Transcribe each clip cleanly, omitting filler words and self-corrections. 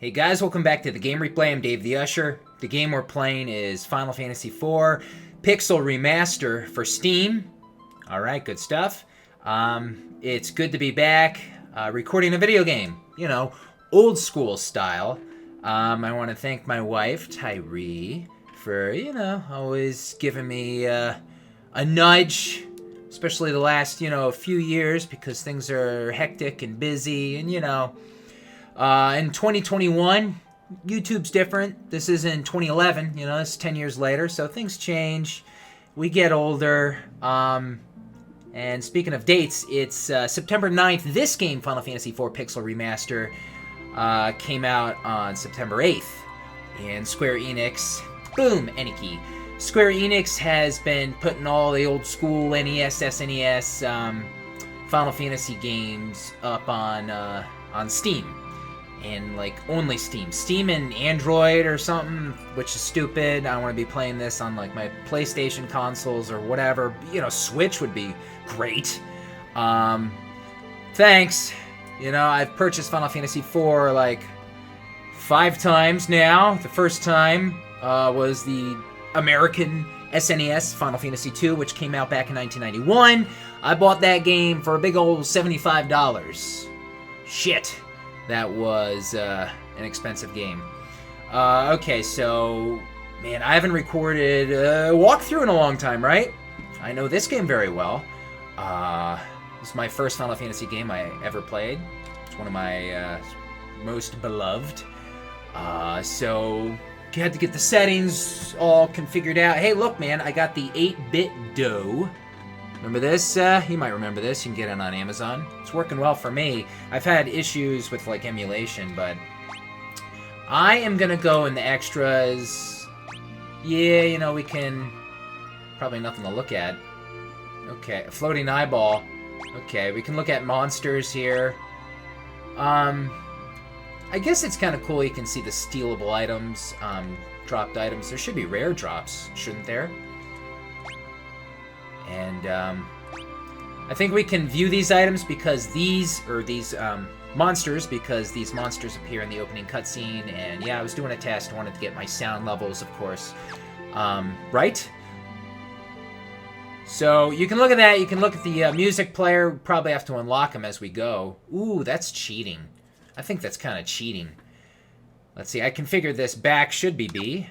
Hey guys, welcome back to the Game Replay. I'm Dave the Usher. The game we're playing is Final Fantasy IV Pixel Remaster for Steam. Alright, good stuff. It's good to be back recording a video game. You know, old school style. I want to thank my wife, Tyree, for, always giving me a nudge. Especially the last, few years because things are hectic and busy and, in 2021, YouTube's different. This isn't 2011, it's 10 years later, so things change. We get older. And speaking of dates, it's September 9th. This game, Final Fantasy IV Pixel Remaster, came out on September 8th. And Square Enix, boom, any key. Square Enix has been putting all the old school NES, SNES, Final Fantasy games up on Steam. And, only Steam. Steam and Android or something, which is stupid. I want to be playing this on, my PlayStation consoles or whatever. Switch would be great. Thanks. I've purchased Final Fantasy IV, 5 times now. The first time was the American SNES Final Fantasy II, which came out back in 1991. I bought that game for a big old $75. Shit. That was an expensive game. Okay, so, man, I haven't recorded a walkthrough in a long time, right? I know this game very well. This is my first Final Fantasy game I ever played. It's one of my most beloved. So, had to get the settings all configured out. Hey, look, man, I got the 8-bit dough. Remember this? You might remember this. You can get it on Amazon. It's working well for me. I've had issues with, emulation, but I am going to go in the extras. Yeah, we can... Probably nothing to look at. Okay, a floating eyeball. Okay, we can look at monsters here. I guess it's kind of cool you can see the stealable items, dropped items. There should be rare drops, shouldn't there? And I think we can view these items because these monsters, because these monsters appear in the opening cutscene. And yeah, I was doing a test, wanted to get my sound levels, of course, right? So you can look at that. You can look at the music player. Probably have to unlock them as we go. Ooh, that's cheating. I think that's kind of cheating. Let's see. I configured this back. Should be B.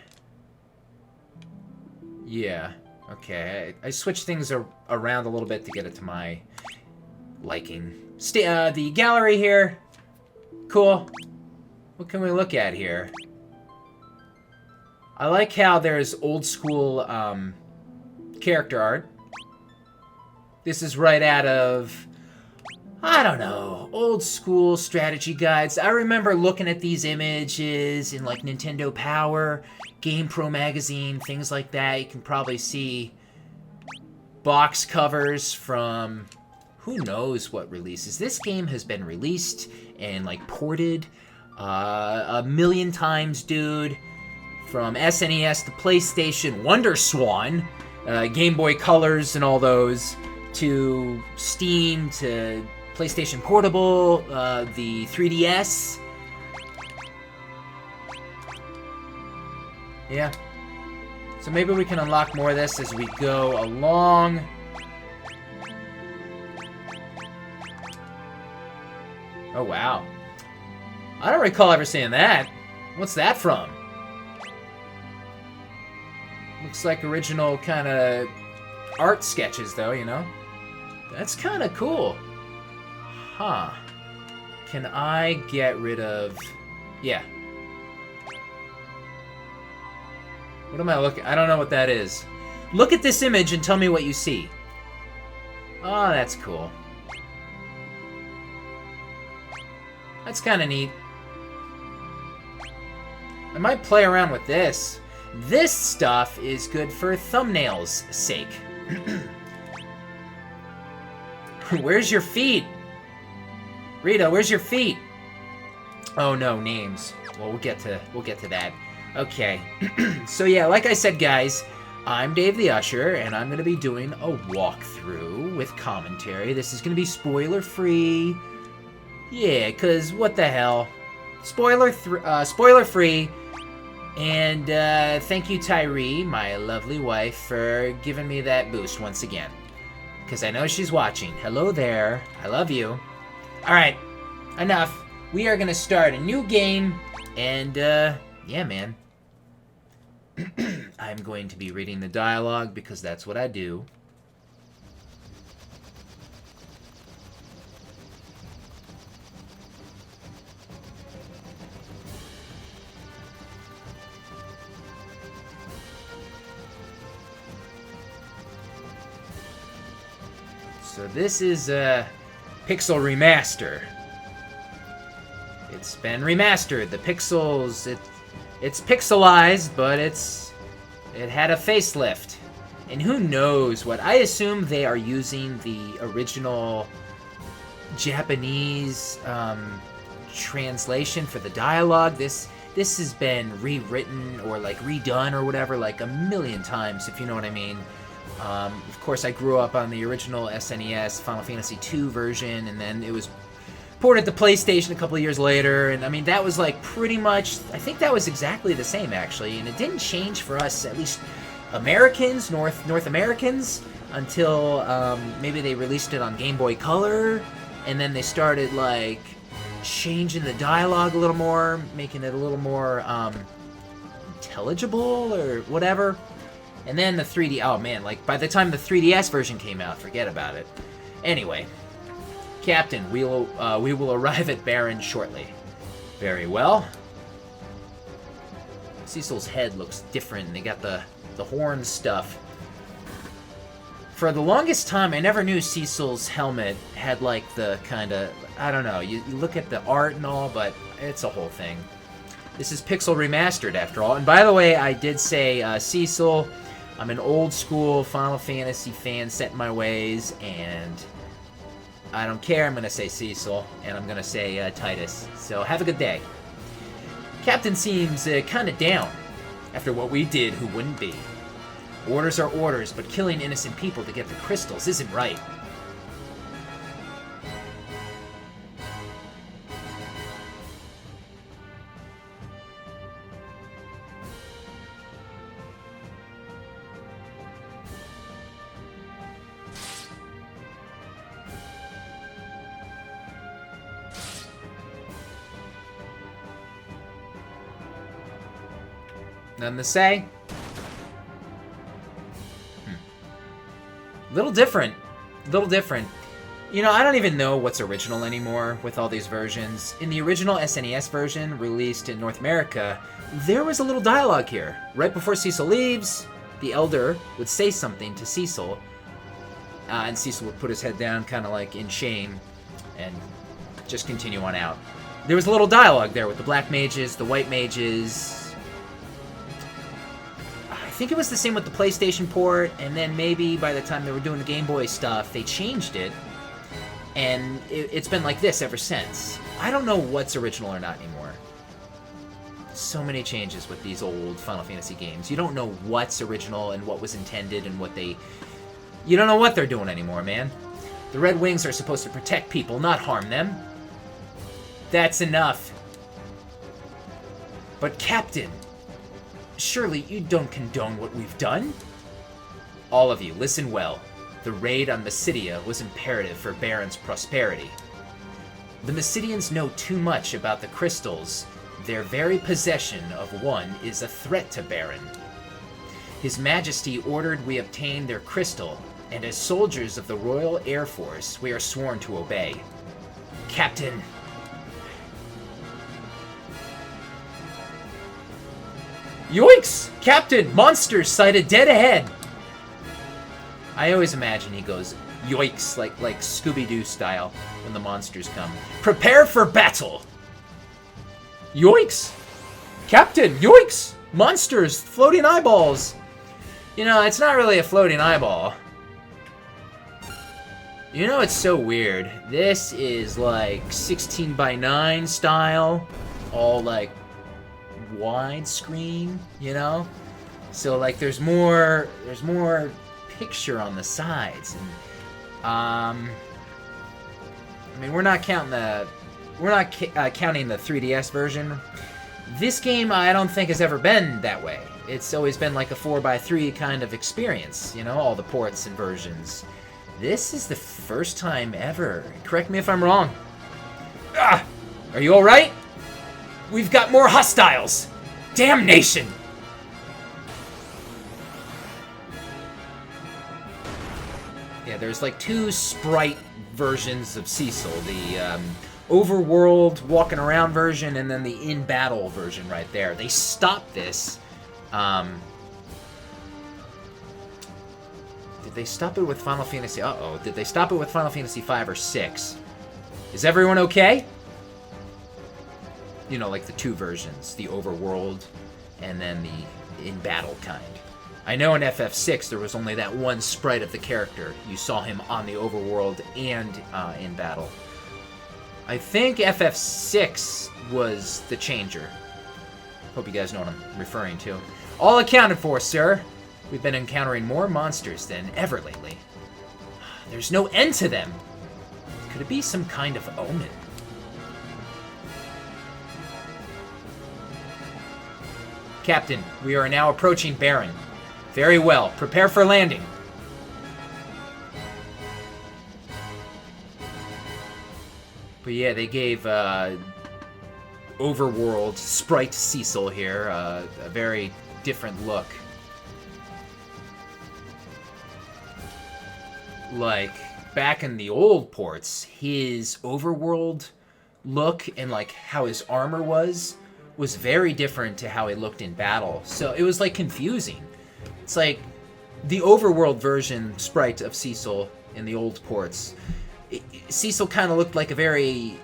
Yeah. Okay, I switched things around a little bit to get it to my liking. The gallery here. Cool. What can we look at here? I like how there's old school character art. This is right out of, I don't know, old school strategy guides. I remember looking at these images in Nintendo Power, Game Pro magazine, things like that. You can probably see box covers from who knows what releases. This game has been released and ported a million times, dude. From SNES to PlayStation, Wonder Swan, Game Boy Colors and all those, to Steam, to PlayStation Portable, the 3DS. Yeah. So maybe we can unlock more of this as we go along. Oh, wow. I don't recall ever seeing that. What's that from? Looks like original kind of art sketches, though, That's kind of cool. Huh. Can I get rid of... Yeah. What am I looking... I don't know what that is. Look at this image and tell me what you see. Oh, that's cool. That's kind of neat. I might play around with this. This stuff is good for thumbnails' sake. Where's your feet? Rita, where's your feet? Oh no, names. Well, we'll get to that. Okay. So yeah, like I said, guys, I'm Dave the Usher, and I'm going to be doing a walkthrough with commentary. This is going to be spoiler-free. Yeah, because what the hell? spoiler free. And thank you, Tyree, my lovely wife, for giving me that boost once again. Because I know she's watching. Hello there. I love you. Alright, enough. We are going to start a new game. And, yeah, man. I'm going to be reading the dialogue because that's what I do. So this is Pixel Remaster. It's been remastered. The pixels, it's pixelized, but it had a facelift. And who knows what? I assume they are using the original Japanese translation for the dialogue. This has been rewritten or like redone or whatever like a million times, if you know what I mean. Of course, I grew up on the original SNES Final Fantasy II version, and then it was ported to PlayStation a couple of years later, and I mean, that was like pretty much, I think that was exactly the same, actually, and it didn't change for us, at least Americans, North Americans, until maybe they released it on Game Boy Color, and then they started, like, changing the dialogue a little more, making it a little more intelligible, or whatever. And then the 3D, oh man, like, by the time the 3DS version came out, forget about it. Anyway, Captain, we will arrive at Baron shortly. Very well. Cecil's head looks different, and they got the horn stuff. For the longest time, I never knew Cecil's helmet had, like, the kind of, I don't know, you look at the art and all, but it's a whole thing. This is Pixel Remastered, after all. And by the way, I did say Cecil. I'm an old-school Final Fantasy fan set in my ways, and I don't care. I'm going to say Cecil, and I'm going to say Titus. So have a good day. Captain seems kind of down. After what we did, who wouldn't be? Orders are orders, but killing innocent people to get the crystals isn't right. Nothing to say? Little different. Little different. You know, I don't even know what's original anymore with all these versions. In the original SNES version, released in North America, there was a little dialogue here. Right before Cecil leaves, the Elder would say something to Cecil, and Cecil would put his head down, kind of like in shame, and just continue on out. There was a little dialogue there with the black mages, the white mages. I think it was the same with the PlayStation port, and then maybe by the time they were doing the Game Boy stuff, they changed it, and it's been like this ever since. I don't know what's original or not anymore. So many changes with these old Final Fantasy games. You don't know what's original and what was intended and what they... You don't know what they're doing anymore, man. The Red Wings are supposed to protect people, not harm them. That's enough. But Captain... Surely you don't condone what we've done? All of you, listen well. The raid on Mysidia was imperative for Baron's prosperity. The Mysidians know too much about the crystals. Their very possession of one is a threat to Baron. His Majesty ordered we obtain their crystal, and as soldiers of the Royal Air Force, we are sworn to obey. Captain... Yoinks! Captain! Monsters sighted dead ahead! I always imagine he goes, yoinks, like Scooby-Doo style, when the monsters come. Prepare for battle! Yoinks! Captain! Yoinks! Monsters! Floating eyeballs! You know, it's not really a floating eyeball. You know, it's so weird. This is like 16:9 style, all like widescreen, you know? So like there's more picture on the sides, and I mean, we're not counting the we're not counting the 3DS version. This game, I don't think, has ever been that way. It's always been like a 4x3 kind of experience, you know, all the ports and versions. This is the first time ever. Correct me if I'm wrong. Ah! Are you alright? We've got more hostiles! Damnation! Yeah, there's like 2 sprite versions of Cecil. The overworld walking around version and then the in-battle version right there. They stopped this. Did they stop it with Final Fantasy? Uh-oh. Did they stop it with Final Fantasy 5 or 6? Is everyone okay? You know, like the 2 versions. The overworld and then the in-battle kind. I know in FF6 there was only that one sprite of the character. You saw him on the overworld and in battle. I think FF6 was the changer. Hope you guys know what I'm referring to. All accounted for, sir. We've been encountering more monsters than ever lately. There's no end to them. Could it be some kind of omen? Captain, we are now approaching Baron. Very well. Prepare for landing. But yeah, they gave overworld sprite Cecil here a very different look. Like, back in the old ports, his overworld look and like how his armor was very different to how he looked in battle. So it was like confusing. It's like the overworld version sprite of Cecil in the old ports. Cecil kind of looked like a very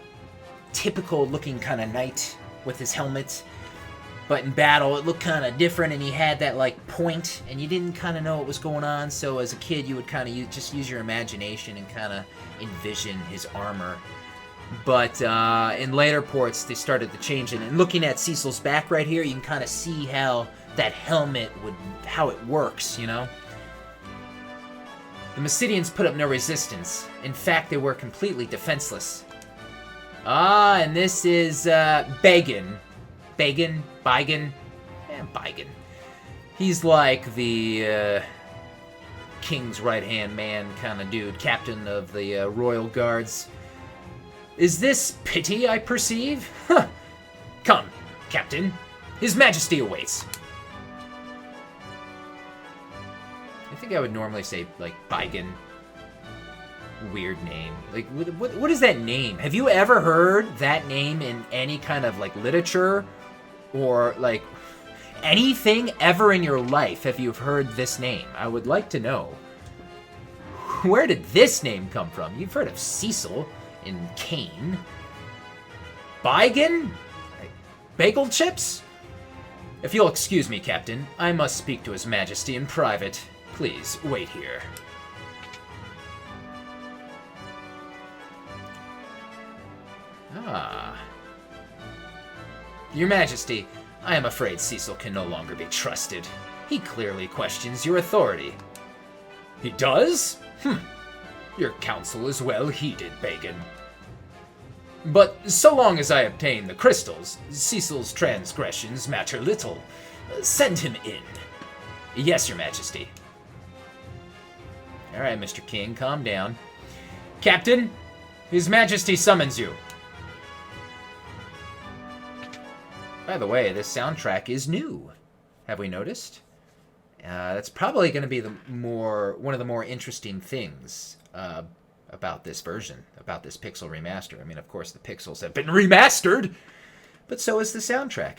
typical looking kind of knight with his helmet. But in battle, it looked kind of different, and he had that like point, and you didn't kind of know what was going on. So as a kid, you would kind of just use your imagination and kind of envision his armor. But in later ports, they started to change it. And looking at Cecil's back right here, you can kind of see how that helmet how it works, you know? The Mysidians put up no resistance. In fact, they were completely defenseless. Ah, and this is Bagan. Bagan? Bagan. He's like the king's right-hand man kind of dude, captain of the royal guards. Is this pity I perceive? Huh. Come, Captain. His Majesty awaits. I think I would normally say, like, Bagan. Weird name. Like, what is that name? Have you ever heard that name in any kind of, like, literature? Or, like, anything ever in your life have you heard this name? I would like to know. Where did this name come from? You've heard of Cecil and Cain. Bagan? Bagel chips? If you'll excuse me, Captain, I must speak to His Majesty in private. Please, wait here. Ah. Your Majesty, I am afraid Cecil can no longer be trusted. He clearly questions your authority. He does? Your counsel is well heeded, Bagan. But so long as I obtain the crystals, Cecil's transgressions matter little. Send him in. Yes, Your Majesty. Alright, Mr. King, calm down. Captain, His Majesty summons you. By the way, this soundtrack is new. Have we noticed? That's probably going to be one of the more interesting things about this version, about this Pixel Remaster. I mean, of course, the pixels have been remastered, but so is the soundtrack.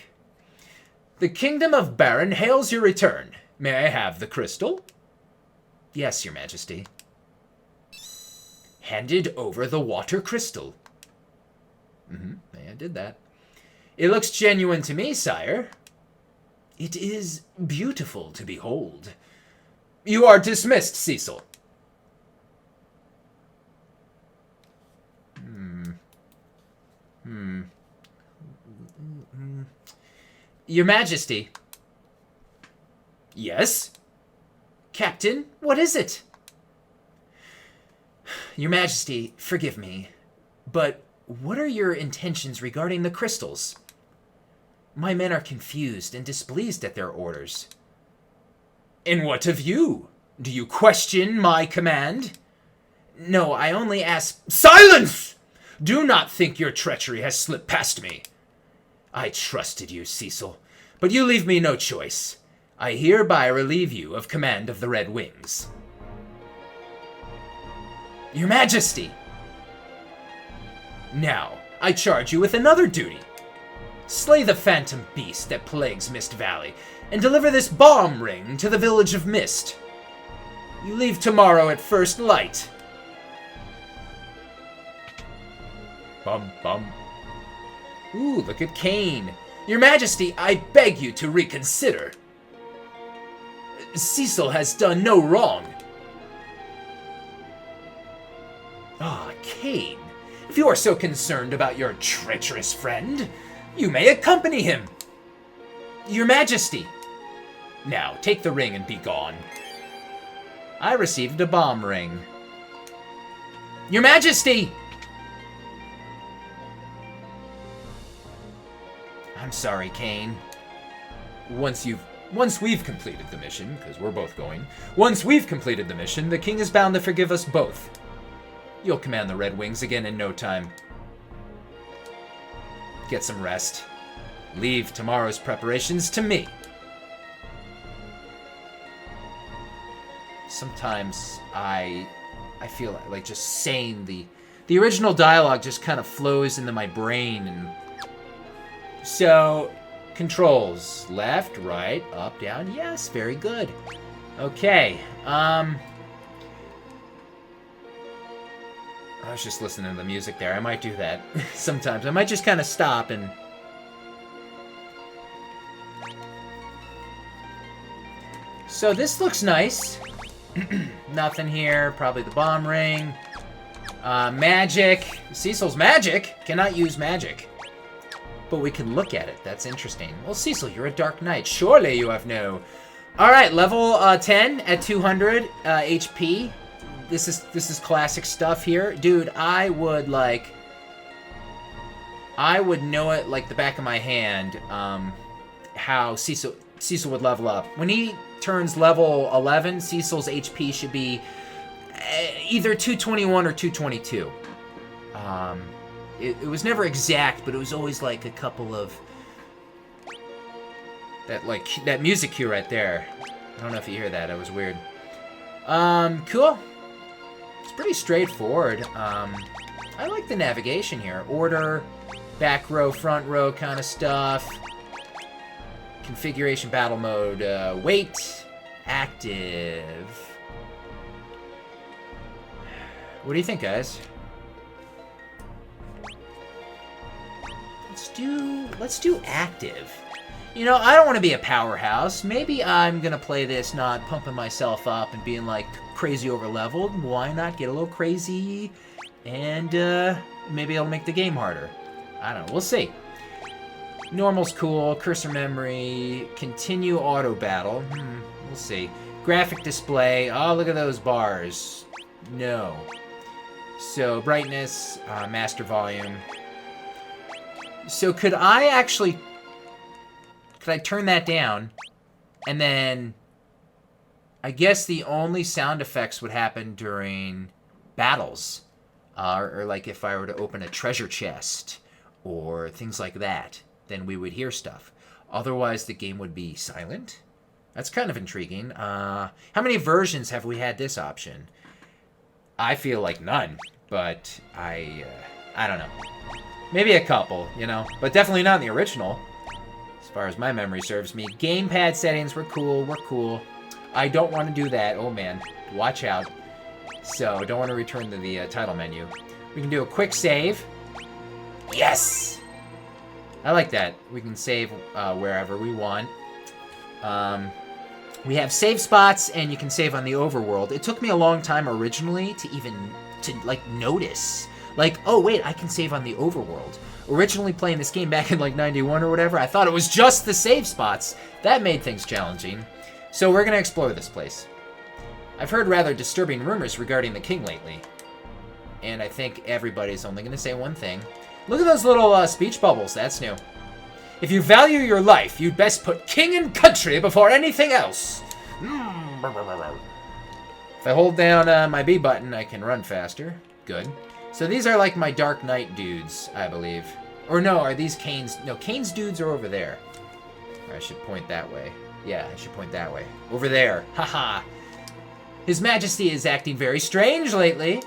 The Kingdom of Baron hails your return. May I have the crystal? Yes, Your Majesty. Handed over the water crystal. I did that. It looks genuine to me, sire. It is beautiful to behold. You are dismissed, Cecil. Your Majesty. Yes? Captain, what is it? Your Majesty, forgive me, but What are your intentions regarding the crystals? My men are confused and displeased at their orders. And what of you? Do you question my command? No, I only ask... Silence! Do not think your treachery has slipped past me. I trusted you, Cecil, but you leave me no choice. I hereby relieve you of command of the Red Wings. Your Majesty! Now, I charge you with another duty. Slay the phantom beast that plagues Mist Valley, and deliver this bomb ring to the village of Mist. You leave tomorrow at first light. Bum bum. Ooh, look at Kane. Your Majesty, I beg you to reconsider. Cecil has done no wrong. Ah, Kane. If you are so concerned about your treacherous friend, you may accompany him. Your Majesty. Now, take the ring and be gone. I received a bomb ring. Your Majesty! I'm sorry, Kane. Once we've completed the mission, because we're both going, once we've completed the mission, the king is bound to forgive us both. You'll command the Red Wings again in no time. Get some rest. Leave tomorrow's preparations to me. Sometimes I feel like just saying the original dialogue just kind of flows into my brain. And so, controls. Left, right, up, down. Yes, very good. Okay. I was just listening to the music there. I might do that sometimes. I might just kind of stop and... So this looks nice. Nothing here. Probably the bomb ring. Magic. Cecil's magic. Cannot use magic. But we can look at it. That's interesting. Well, Cecil, you're a Dark Knight. Surely you have no... Alright, level 10 at 200 HP. This is classic stuff here. Dude, I would know it like the back of my hand, how Cecil would level up. When he turns level 11, Cecil's HP should be either 221 or 222. It was never exact, but it was always like a couple of... That music cue right there. I don't know if you hear that. That was weird. Cool. It's pretty straightforward. I like the navigation here. Order, back row, front row kind of stuff. Configuration, battle mode, wait, active. What do you think, guys? Let's do active. You know, I don't want to be a powerhouse. Maybe I'm gonna play this not pumping myself up and being like crazy over leveled. Why not get a little crazy and maybe it'll make the game harder. I don't know, we'll see. Normal's cool, cursor memory, continue auto battle. We'll see. Graphic display, oh look at those bars. No. So brightness, master volume. So could I turn that down, and then I guess the only sound effects would happen during battles, or like if I were to open a treasure chest or things like that, then we would hear stuff. Otherwise, the game would be silent. That's kind of intriguing. How many versions have we had this option? I feel like none, but I don't know. Maybe a couple, you know, but definitely not in the original. As far as my memory serves me. Gamepad settings were cool. I don't want to do that. Oh, man. Watch out. So, don't want to return to the title menu. We can do a quick save. Yes! I like that. We can save wherever we want. We have save spots, and you can save on the overworld. It took me a long time originally to notice. Like, oh, wait, I can save on the overworld. Originally playing this game back in, 91 or whatever, I thought it was just the save spots. That made things challenging. So we're going to explore this place. I've heard rather disturbing rumors regarding the king lately. And I think everybody's only going to say one thing. Look at those little speech bubbles. That's new. If you value your life, you'd best put king and country before anything else. If I hold down my B button, I can run faster. Good. So these are like my Dark Knight dudes, I believe. Or no, are these Kane's? No, Kane's dudes are over there. Or I should point that way. Yeah, I should point that way. Over there. Haha. His Majesty is acting very strange lately.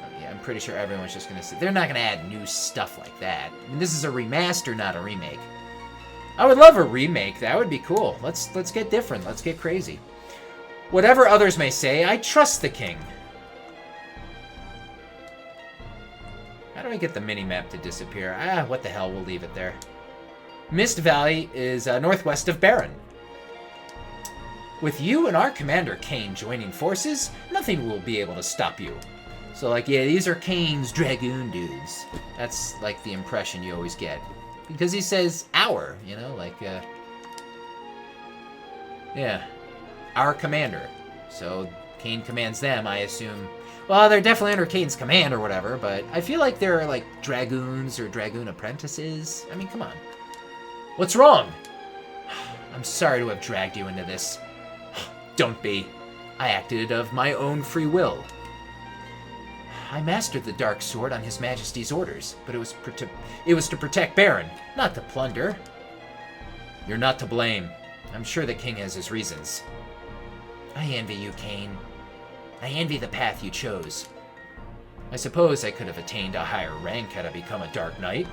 Oh, yeah, I'm pretty sure everyone's just going to say... They're not going to add new stuff like that. I mean, this is a remaster, not a remake. I would love a remake. That would be cool. Let's get different. Let's get crazy. Whatever others may say, I trust the king. How do I get the mini-map to disappear? Ah, what the hell, we'll leave it there. Mist Valley is northwest of Baron. With you and our commander, Kane, joining forces, nothing will be able to stop you. So, like, yeah, these are Kane's Dragoon dudes. That's, like, the impression you always get. Because he says, our, you know, like, yeah, our commander. So, Kane commands them, I assume. Well, they're definitely under Kane's command or whatever, but I feel like they're, like, Dragoons or Dragoon apprentices. I mean, come on. What's wrong? I'm sorry to have dragged you into this. Don't be. I acted of my own free will. I mastered the dark sword on His Majesty's orders, but it was to protect Baron, not to plunder. You're not to blame. I'm sure the king has his reasons. I envy you, Kane. I envy the path you chose. I suppose I could have attained a higher rank had I become a Dark Knight.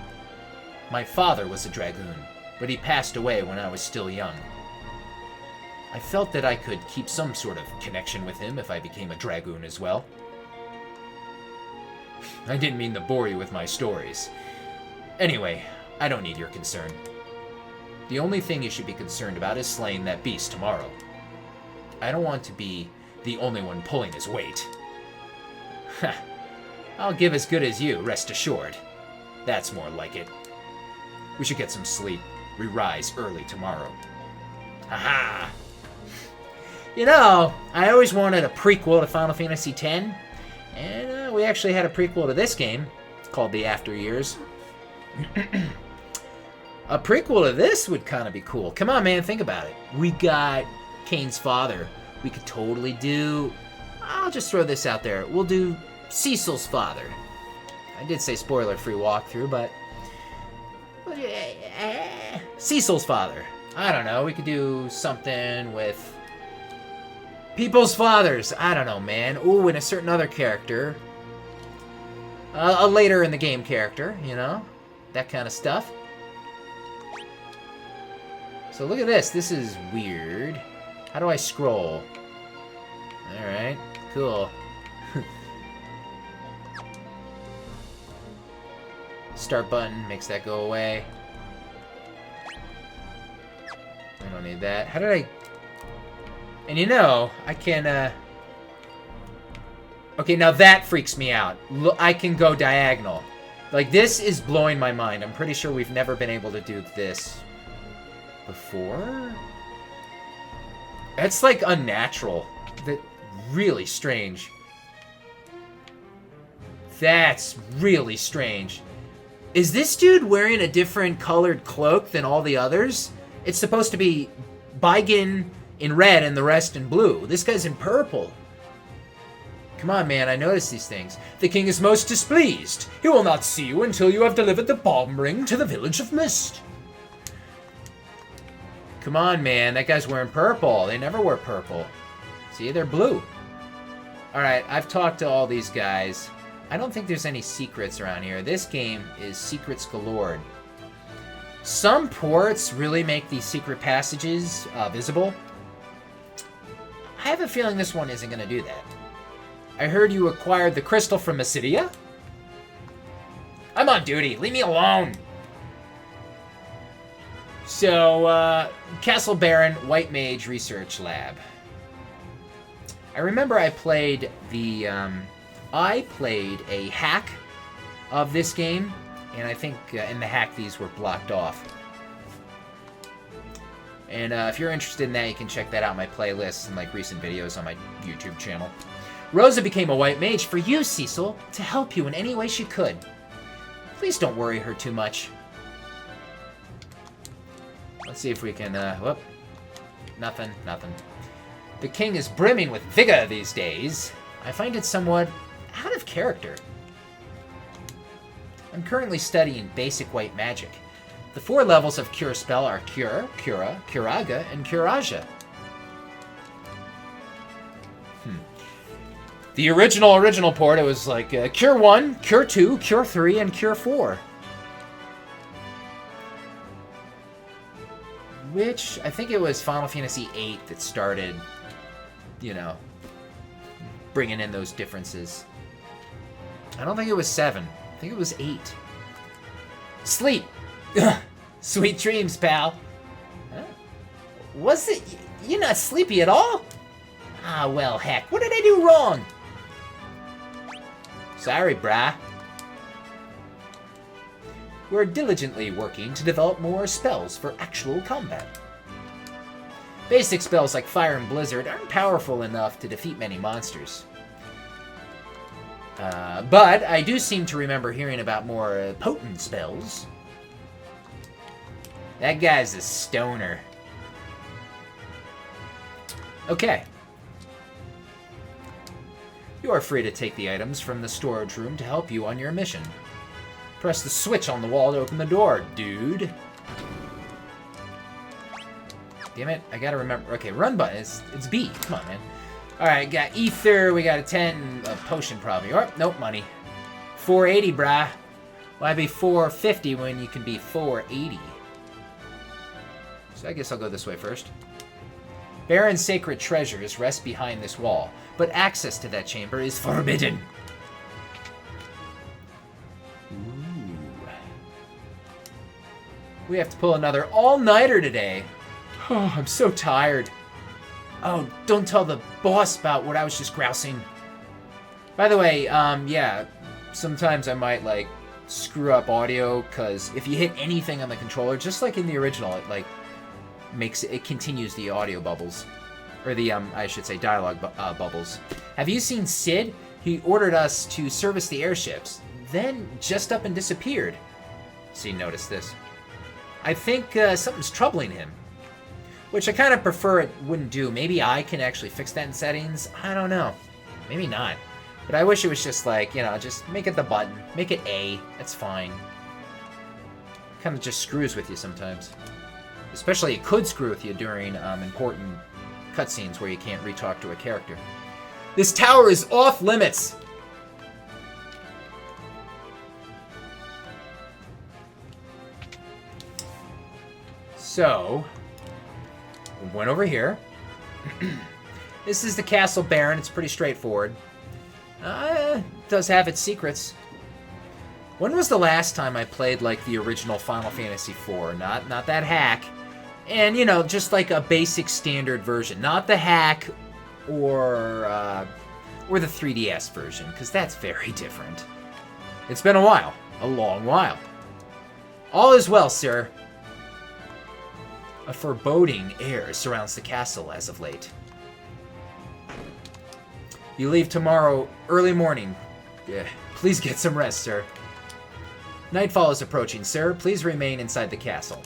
My father was a Dragoon, but he passed away when I was still young. I felt that I could keep some sort of connection with him if I became a Dragoon as well. I didn't mean to bore you with my stories. Anyway, I don't need your concern. The only thing you should be concerned about is slaying that beast tomorrow. I don't want to be the only one pulling his weight. Ha! I'll give as good as you, rest assured. That's more like it. We should get some sleep. We rise early tomorrow. Haha! You know, I always wanted a prequel to Final Fantasy X, and we actually had a prequel to this game called The After Years. A prequel to this would kind of be cool. Come on, man, think about it. We got Kane's father. We could totally do... I'll just throw this out there. We'll do Cecil's father. I did say spoiler-free walkthrough, but... Cecil's father. I don't know. We could do something with... People's fathers. I don't know, man. Ooh, and a certain other character. A later in the game character, you know? That kind of stuff. So look at this. This is weird. How do I scroll? Alright, cool. Start button makes that go away. I don't need that. How did I... And you know, I can, Okay, now that freaks me out. Look, I can go diagonal. Like, this is blowing my mind. I'm pretty sure we've never been able to do this before? That's, like, unnatural. That really strange. That's really strange. Is this dude wearing a different colored cloak than all the others? It's supposed to be Baigen in red and the rest in blue. This guy's in purple. Come on, man, I notice these things. The king is most displeased. He will not see you until you have delivered the bomb ring to the village of Mist. Come on, man, that guy's wearing purple. They never wear purple. See, they're blue. Alright, I've talked to all these guys. I don't think there's any secrets around here. This game is secrets galore. Some ports really make these secret passages visible. I have a feeling this one isn't going to do that. I heard you acquired the crystal from Mysidia? I'm on duty. Leave me alone. So, Castle Baron White Mage Research Lab. I remember I played the, I played a hack of this game, and I think in the hack these were blocked off. And if you're interested in that, you can check that out in my playlists and like recent videos on my YouTube channel. Rosa became a white mage for you, Cecil, to help you in any way she could. Please don't worry her too much. Let's see if we can, whoop. Nothing. The king is brimming with vigor these days. I find it somewhat out of character. I'm currently studying basic white magic. The 4 levels of Cure spell are Cure, Cura, Curaga, and Curaja. The original port, it was like Cure 1, Cure 2, Cure 3, and Cure 4. Which, I think it was Final Fantasy VIII that started, you know, bringing in those differences. I don't think it was 7. I think it was 8. Sleep! Sweet dreams, pal. Huh? Was it? You're not sleepy at all? Ah, well, heck, what did I do wrong? Sorry, brah. We're diligently working to develop more spells for actual combat. Basic spells like Fire and Blizzard aren't powerful enough to defeat many monsters. But I do seem to remember hearing about more potent spells. That guy's a stoner. Okay. You are free to take the items from the storage room to help you on your mission. Press the switch on the wall to open the door, dude. Damn it, I gotta remember. Okay, run button, it's B. Come on, man. Alright, got ether, we got a 10, a potion probably. Oh, nope, money. 480, brah. Why be 450 when you can be 480? So I guess I'll go this way first. Baron's sacred treasures rest behind this wall, but access to that chamber is forbidden. Ooh. We have to pull another all-nighter today. Oh, I'm so tired. Oh, don't tell the boss about what I was just grousing. By the way, yeah, sometimes I might, like, screw up audio, because if you hit anything on the controller, just like in the original, it, like, it continues the audio bubbles. Or the, I should say, dialogue bubbles. Have you seen Sid? He ordered us to service the airships, then just up and disappeared. So you notice this. I think something's troubling him. Which I kind of prefer it wouldn't do. Maybe I can actually fix that in settings. I don't know. Maybe not. But I wish it was just like, you know, just make it the button. Make it A. That's fine. Kind of just screws with you sometimes. Especially it could screw with you during important cutscenes where you can't re-talk to a character. This tower is off limits! So, we went over here. This is the Castle Baron. It's pretty straightforward. It does have its secrets. When was the last time I played, like, the original Final Fantasy IV? Not that hack. And, you know, just like a basic standard version. Not the hack or the 3DS version, because that's very different. It's been a while. A long while. All is well, sir. A foreboding air surrounds the castle as of late. You leave tomorrow early morning. Please get some rest, sir. Nightfall is approaching, sir. Please remain inside the castle.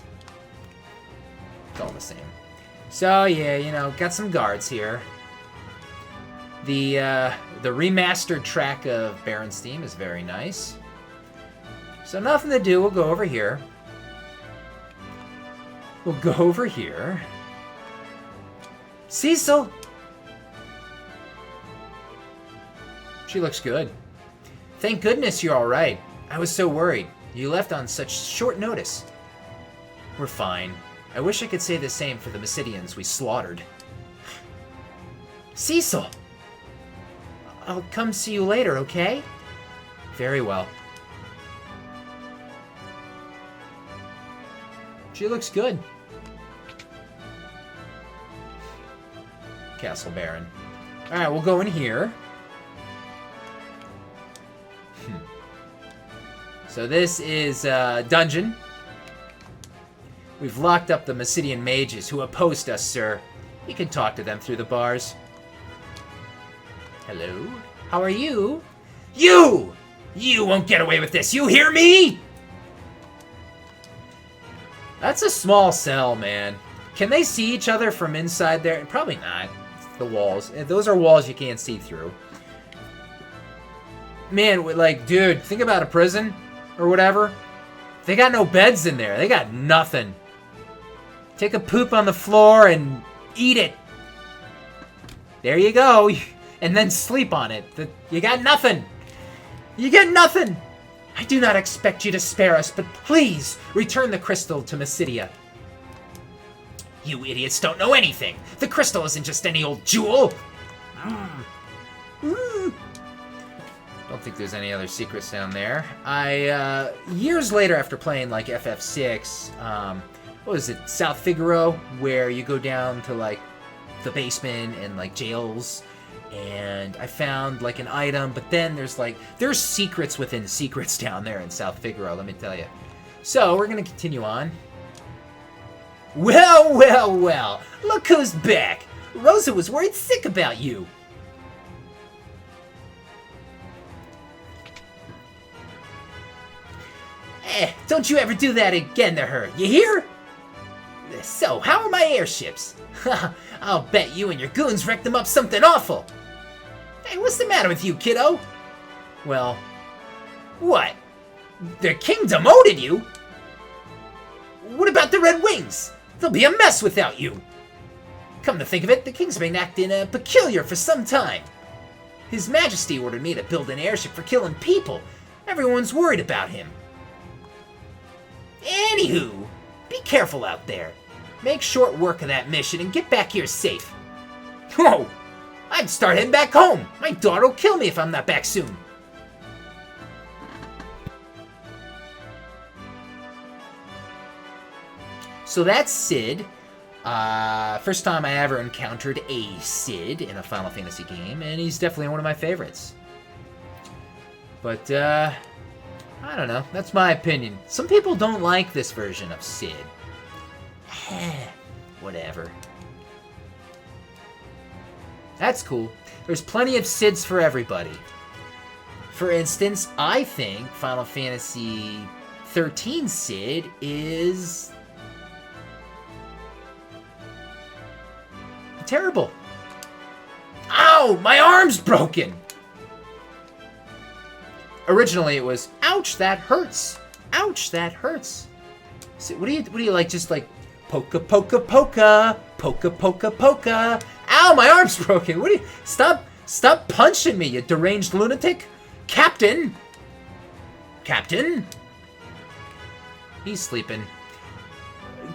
It's all the same. So, yeah, you know, got some guards here. The remastered track of Baron's theme is very nice. So nothing to do. We'll go over here. We'll go over here. Cecil! She looks good. Thank goodness you're alright. I was so worried. You left on such short notice. We're fine. I wish I could say the same for the Mysidians we slaughtered. Cecil! I'll come see you later, okay? Very well. She looks good. Castle Baron. Alright, we'll go in here. So this is dungeon. We've locked up the Mysidian mages who opposed us, sir. You can talk to them through the bars. Hello? How are you? You! You won't get away with this, you hear me? That's a small cell, man. Can they see each other from inside there? Probably not. It's the walls. Those are walls you can't see through. Man, like, dude, think about a prison or whatever. They got no beds in there. They got nothing. Take a poop on the floor and eat it. There you go. And then sleep on it. You got nothing. You get nothing. I do not expect you to spare us, but please return the crystal to Mysidia. You idiots don't know anything. The crystal isn't just any old jewel. Don't think there's any other secrets down there. Years later after playing like FF6, what was it, South Figaro, where you go down to like the basement and like jails, and I found like an item, but then there's secrets within secrets down there in South Figaro, let me tell you. So we're gonna continue on. Well, well, well, look who's back. Rosa was worried sick about you. Don't you ever do that again to her, you hear? So, how are my airships? I'll bet you and your goons wrecked them up something awful. Hey, what's the matter with you, kiddo? Well, what? The king demoted you? What about the Red Wings? They'll be a mess without you. Come to think of it, the king's been acting peculiar for some time. His Majesty ordered me to build an airship for killing people. Everyone's worried about him. Anywho, be careful out there. Make short work of that mission and get back here safe. Whoa! I'd start heading back home. My daughter will kill me if I'm not back soon. So that's Cid. First time I ever encountered a Cid in a Final Fantasy game, and he's definitely one of my favorites. But, I don't know. That's my opinion. Some people don't like this version of Cid. Whatever. That's cool. There's plenty of Cids for everybody. For instance, I think Final Fantasy 13 Cid is terrible. Ow! My arm's broken! Originally it was, ouch, that hurts. Ouch, that hurts. So what do you like, just like, poka, poka, poka, poka, poka, poka. Ow, my arm's broken. What do you, stop punching me, you deranged lunatic. Captain. Captain. He's sleeping.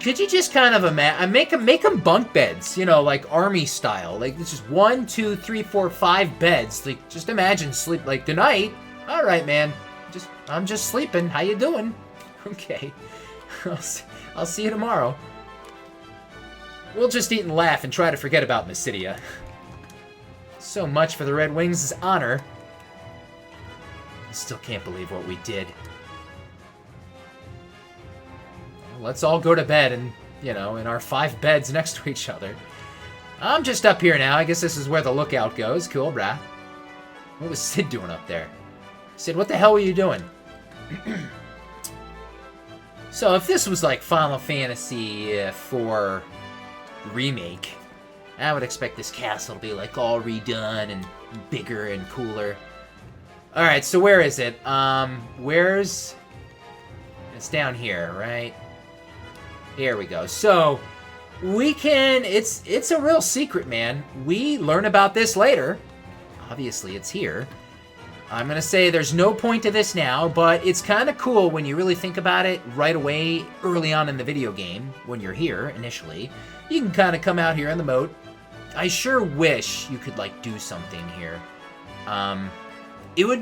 Could you just kind of make him bunk beds, you know, like army style. Like, it's just 1, 2, 3, 4, 5 beds. Like, just imagine sleep, like, tonight. All right, man. I'm just sleeping. How you doing? Okay. I'll see you tomorrow. We'll just eat and laugh and try to forget about Mysidia. So much for the Red Wings' honor. I still can't believe what we did. Well, let's all go to bed and, you know, in our 5 beds next to each other. I'm just up here now. I guess this is where the lookout goes. Cool, brah. What was Cid doing up there? Cid, what the hell were you doing? So if this was like Final Fantasy IV Remake, I would expect this castle to be like all redone and bigger and cooler. Alright, so where is it? It's down here, right? Here we go. So we can, it's a real secret, man. We learn about this later. Obviously it's here. I'm going to say there's no point to this now, but it's kind of cool when you really think about it right away, early on in the video game, when you're here, initially. You can kind of come out here on the moat. I sure wish you could, like, do something here. It would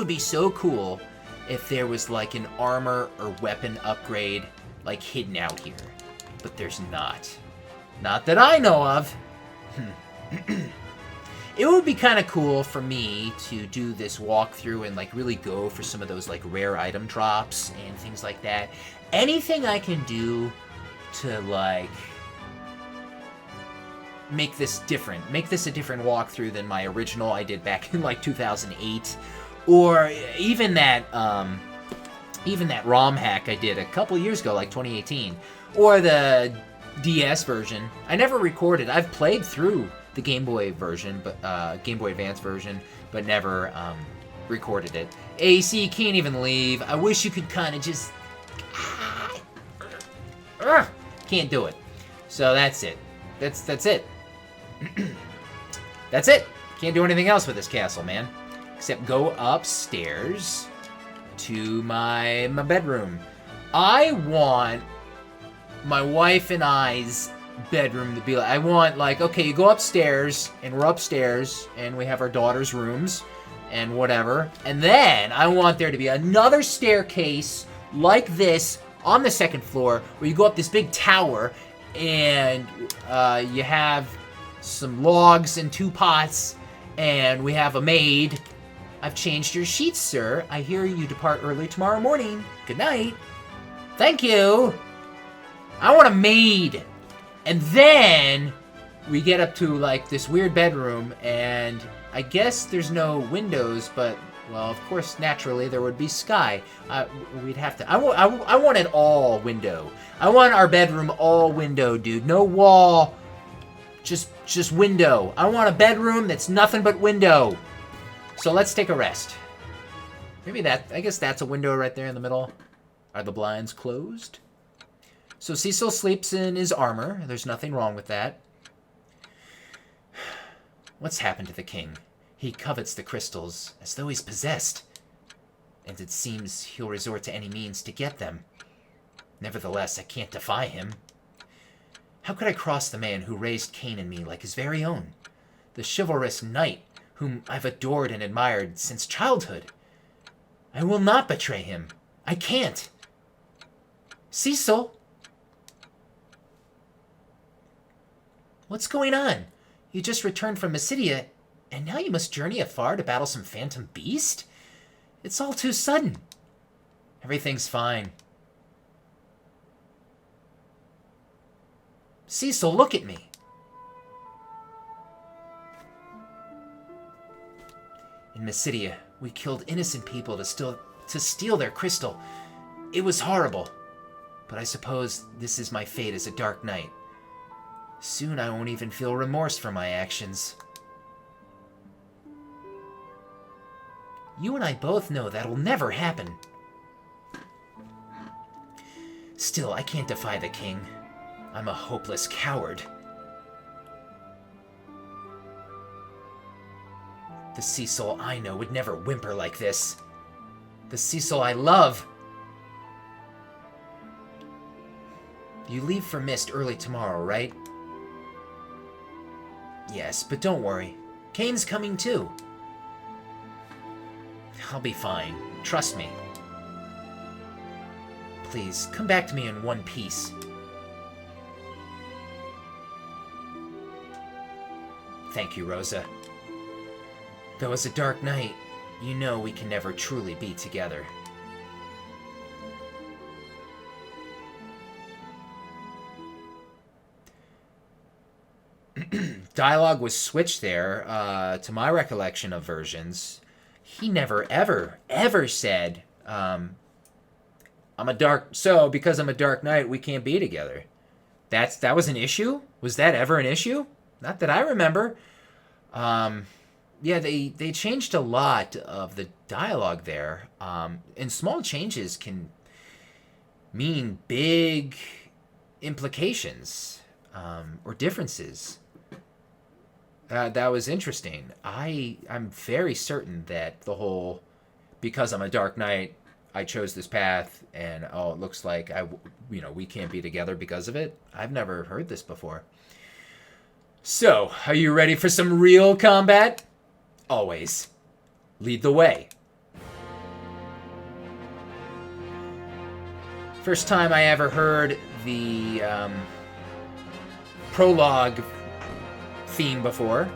be so cool if there was, like, an armor or weapon upgrade, like, hidden out here. But there's not. Not that I know of. It would be kind of cool for me to do this walkthrough and, like, really go for some of those, like, rare item drops and things like that. Anything I can do to, like, make this different. Make this a different walkthrough than my original I did back in, like, 2008. Or even that ROM hack I did a couple years ago, like 2018. Or the DS version. I never recorded. I've played through the Game Boy version, but Game Boy Advance version, but never recorded it. AC, you can't even leave. I wish you could kind of just... Can't do it. So that's it. That's it. That's it. Can't do anything else with this castle, man. Except go upstairs to my bedroom. I want my wife and I's bedroom to be like... I want, like, okay, you go upstairs, and we're upstairs, and we have our daughter's rooms, and whatever. And then I want there to be another staircase like this on the second floor, where you go up this big tower, and you have some logs and 2 pots, and we have a maid. I've changed your sheets, sir. I hear you depart early tomorrow morning. Good night. Thank you. I want a maid. And then we get up to, like, this weird bedroom, and I guess there's no windows, but, well, of course, naturally, there would be sky. We'd have to... I want it all window. I want our bedroom all window, dude. No wall. Just window. I want a bedroom that's nothing but window. So let's take a rest. Maybe I guess that's a window right there in the middle. Are the blinds closed? So Cecil sleeps in his armor. There's nothing wrong with that. What's happened to the king? He covets the crystals as though he's possessed. And it seems he'll resort to any means to get them. Nevertheless, I can't defy him. How could I cross the man who raised Cain and me like his very own? The chivalrous knight whom I've adored and admired since childhood. I will not betray him. I can't. Cecil? What's going on? You just returned from Mysidia, and now you must journey afar to battle some phantom beast? It's all too sudden. Everything's fine. Cecil, look at me. In Mysidia, we killed innocent people to steal their crystal. It was horrible, but I suppose this is my fate as a Dark Knight. Soon I won't even feel remorse for my actions. You and I both know that'll never happen. Still, I can't defy the king. I'm a hopeless coward. The Cecil I know would never whimper like this. The Cecil I love. You leave for Mist early tomorrow, right? Yes, but don't worry. Kane's coming too. I'll be fine. Trust me. Please, come back to me in one piece. Thank you, Rosa. Though as a Dark Knight, you know we can never truly be together. Dialogue was switched there, to my recollection of versions. He never, ever said, because I'm a Dark Knight, we can't be together. That was an issue? Was that ever an issue? Not that I remember. Yeah, they changed a lot of the dialogue there. And small changes can mean big implications, or differences. That was interesting. I'm very certain that the whole, because I'm a Dark Knight, I chose this path, and it looks like we can't be together because of it. I've never heard this before. So, are you ready for some real combat? Always. Lead the way. First time I ever heard the prologue theme before.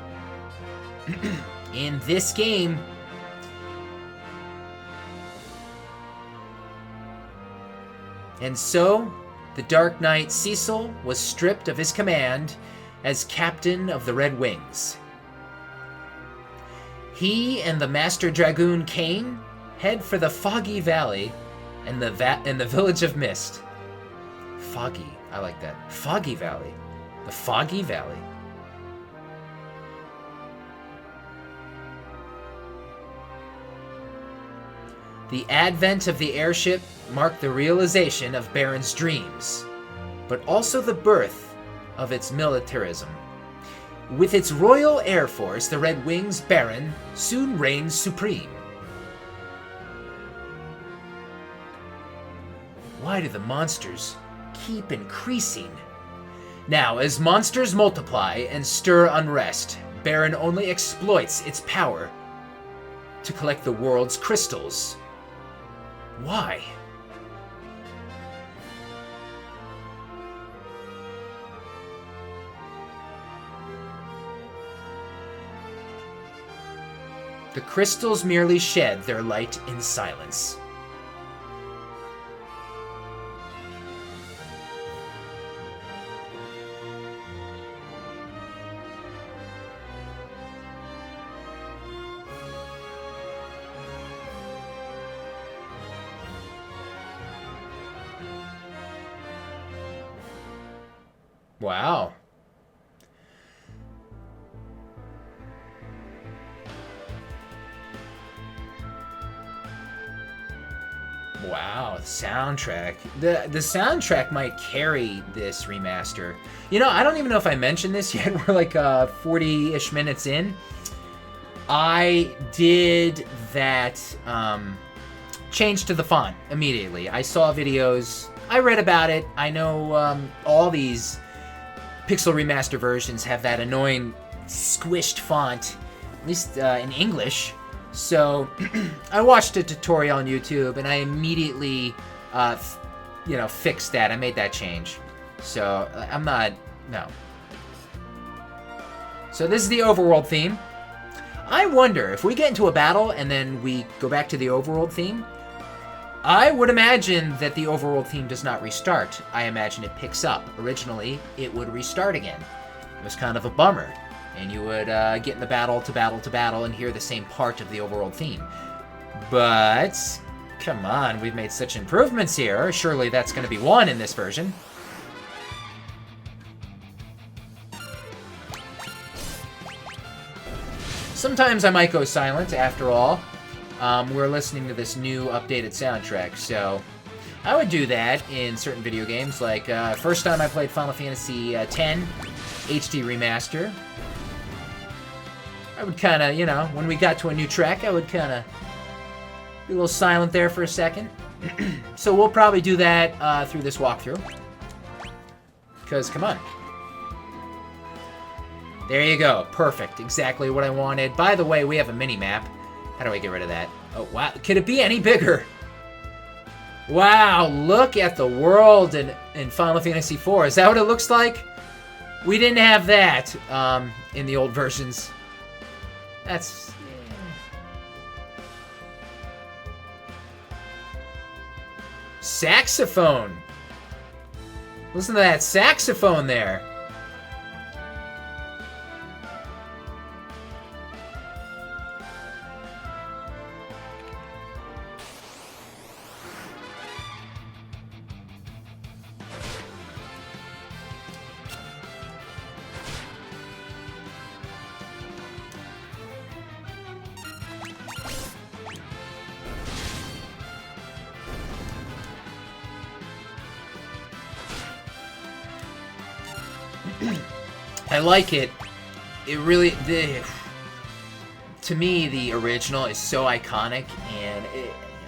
In this game, and so the Dark Knight Cecil was stripped of his command as captain of the Red Wings. He and the Master Dragoon Kane head for the Foggy Valley and the Village of Mist. Foggy, I like that. Foggy Valley. The Foggy Valley. The advent of the airship marked the realization of Baron's dreams, but also the birth of its militarism. With its Royal Air Force, the Red Wings Baron soon reigns supreme. Why do the monsters keep increasing? Now, as monsters multiply and stir unrest, Baron only exploits its power to collect the world's crystals. Why? The crystals merely shed their light in silence. Wow. Wow, the soundtrack. The soundtrack might carry this remaster. You know, I don't even know if I mentioned this yet. We're like 40-ish minutes in. I did that change to the font immediately. I saw videos. I read about it. I know all these Pixel Remaster versions have that annoying squished font, at least in English. So I watched a tutorial on YouTube, and I immediately, fixed that. I made that change. So I'm not, no. So this is the overworld theme. I wonder if we get into a battle and then we go back to the overworld theme. I would imagine that the overworld theme does not restart. I imagine it picks up. Originally, it would restart again. It was kind of a bummer. And you would get in the battle to battle to battle and hear the same part of the overworld theme. But, come on, we've made such improvements here. Surely that's going to be one in this version. Sometimes I might go silent, after all. We're listening to this new updated soundtrack, so I would do that in certain video games. Like, first time I played Final Fantasy X HD Remaster, I would kind of, when we got to a new track, I would kind of be a little silent there for a second. So we'll probably do that through this walkthrough. Because, come on. There you go. Perfect. Exactly what I wanted. By the way, we have a mini-map. How do I get rid of that? Oh, wow. Could it be any bigger? Wow, look at the world in Final Fantasy IV. Is that what it looks like? We didn't have that in the old versions. That's... Saxophone. Listen to that saxophone there. I like it. It really... to me, the original is so iconic, and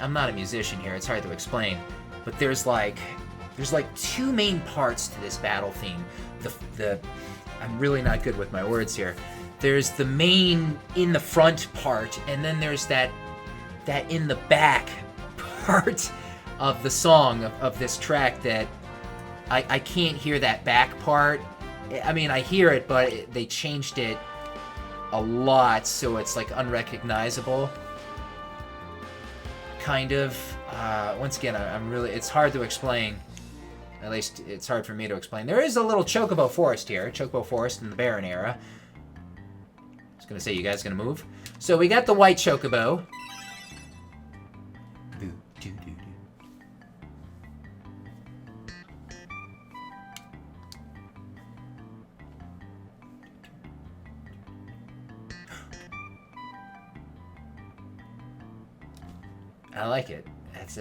I'm not a musician here. It's hard to explain. But there's like two main parts to this battle theme. I'm really not good with my words here. There's the main in the front part, and then there's that in the back part of the song of this track that I can't hear that back part. I mean, I hear it, but they changed it a lot, so it's like unrecognizable. Kind of. Once again, it's hard to explain. At least it's hard for me to explain. There is a little Chocobo Forest here. Chocobo Forest in the Baron era. gonna say, you guys gonna move? So we got the white chocobo. I like it. It's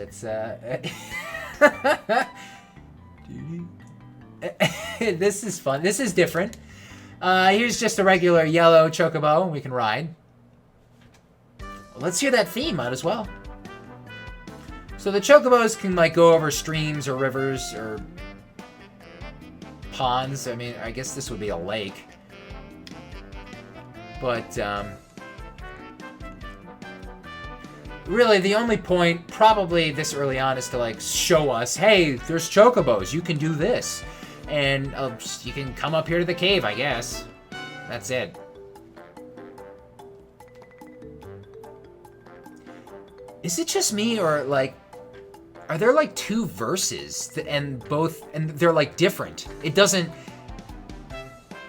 this is fun. This is different. Here's just a regular yellow chocobo we can ride. Let's hear that theme, might as well. So the chocobos can like go over streams or rivers or ponds. I mean, I guess this would be a lake. But really, the only point, probably this early on, is to like show us, hey, there's chocobos. You can do this, and you can come up here to the cave. I guess that's it. Is it just me, or like, are there like two verses and they're like different? It doesn't.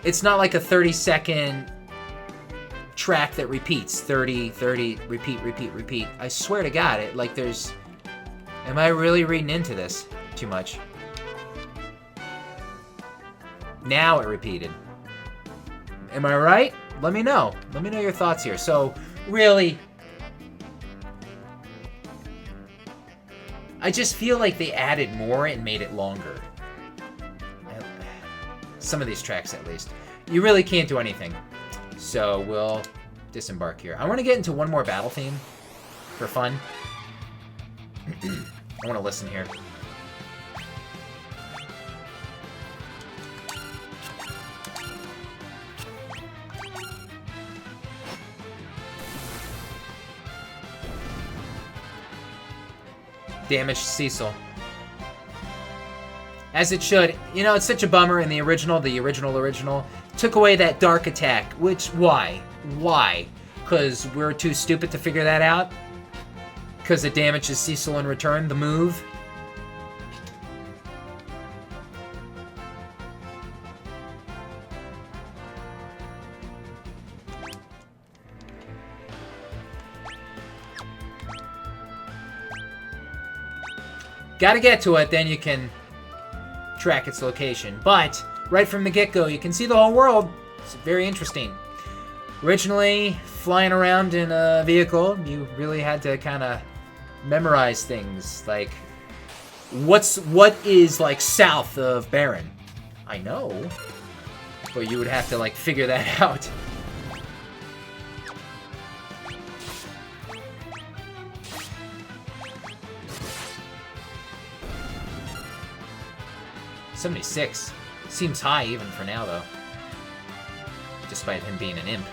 It's not like a 30-second track that repeats 30 repeat. I swear to God, it like there's. Am I really reading into this too much? Now it repeated. Am I right? Let me know. Let me know your thoughts here. So really, I just feel like they added more and made it longer. Some of these tracks, at least. You really can't do anything. So we'll disembark here. I want to get into one more battle theme for fun. I want to listen here. Damaged Cecil. As it should. You know, it's such a bummer in the original took away that dark attack, which, why? Why? Because we're too stupid to figure that out? Because it damages Cecil in return, the move? Gotta get to it, then you can track its location. But right from the get-go, you can see the whole world. It's very interesting. Originally, flying around in a vehicle, you really had to kind of memorize things. Like, what is, like, south of Baron? I know. But you would have to, like, figure that out. $76. Seems high even for now, though. Despite him being an imp.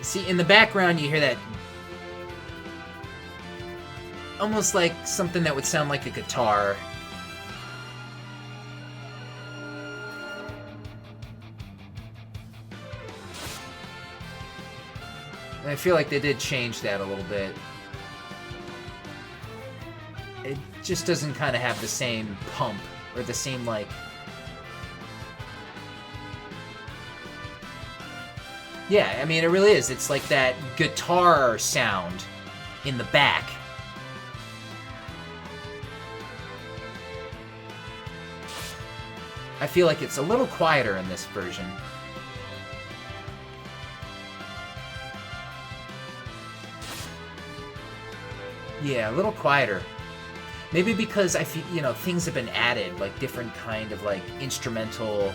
See, in the background you hear that almost like something that would sound like a guitar. And I feel like they did change that a little bit. It just doesn't kind of have the same pump, or the same, like... Yeah, I mean, it really is. It's like that guitar sound in the back. I feel like it's a little quieter in this version. Yeah, a little quieter. Maybe because I feel, you know, things have been added, like different kind of like instrumental,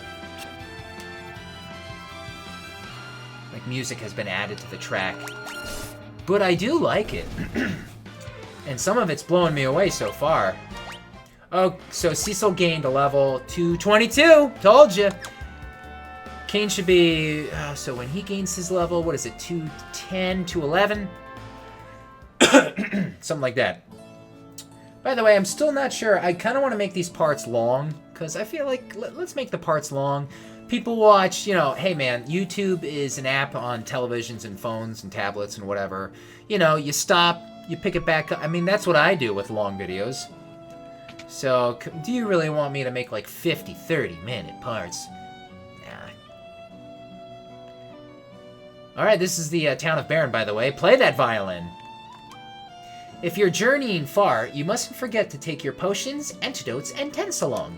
like music has been added to the track. But I do like it. And some of it's blowing me away so far. Oh, so Cecil gained a level 222. Told you. Kane should be... so when he gains his level, what is it? 210, 211? Something like that. By the way, I'm still not sure. I kind of want to make these parts long, because I feel like, let's make the parts long. People watch, you know, hey man, YouTube is an app on televisions and phones and tablets and whatever. You know, you stop, you pick it back up. I mean, that's what I do with long videos. So, do you really want me to make like 50, 30-minute parts? Nah. Alright, this is the town of Baron, by the way. Play that violin. If you're journeying far, you mustn't forget to take your potions, antidotes, and tents along.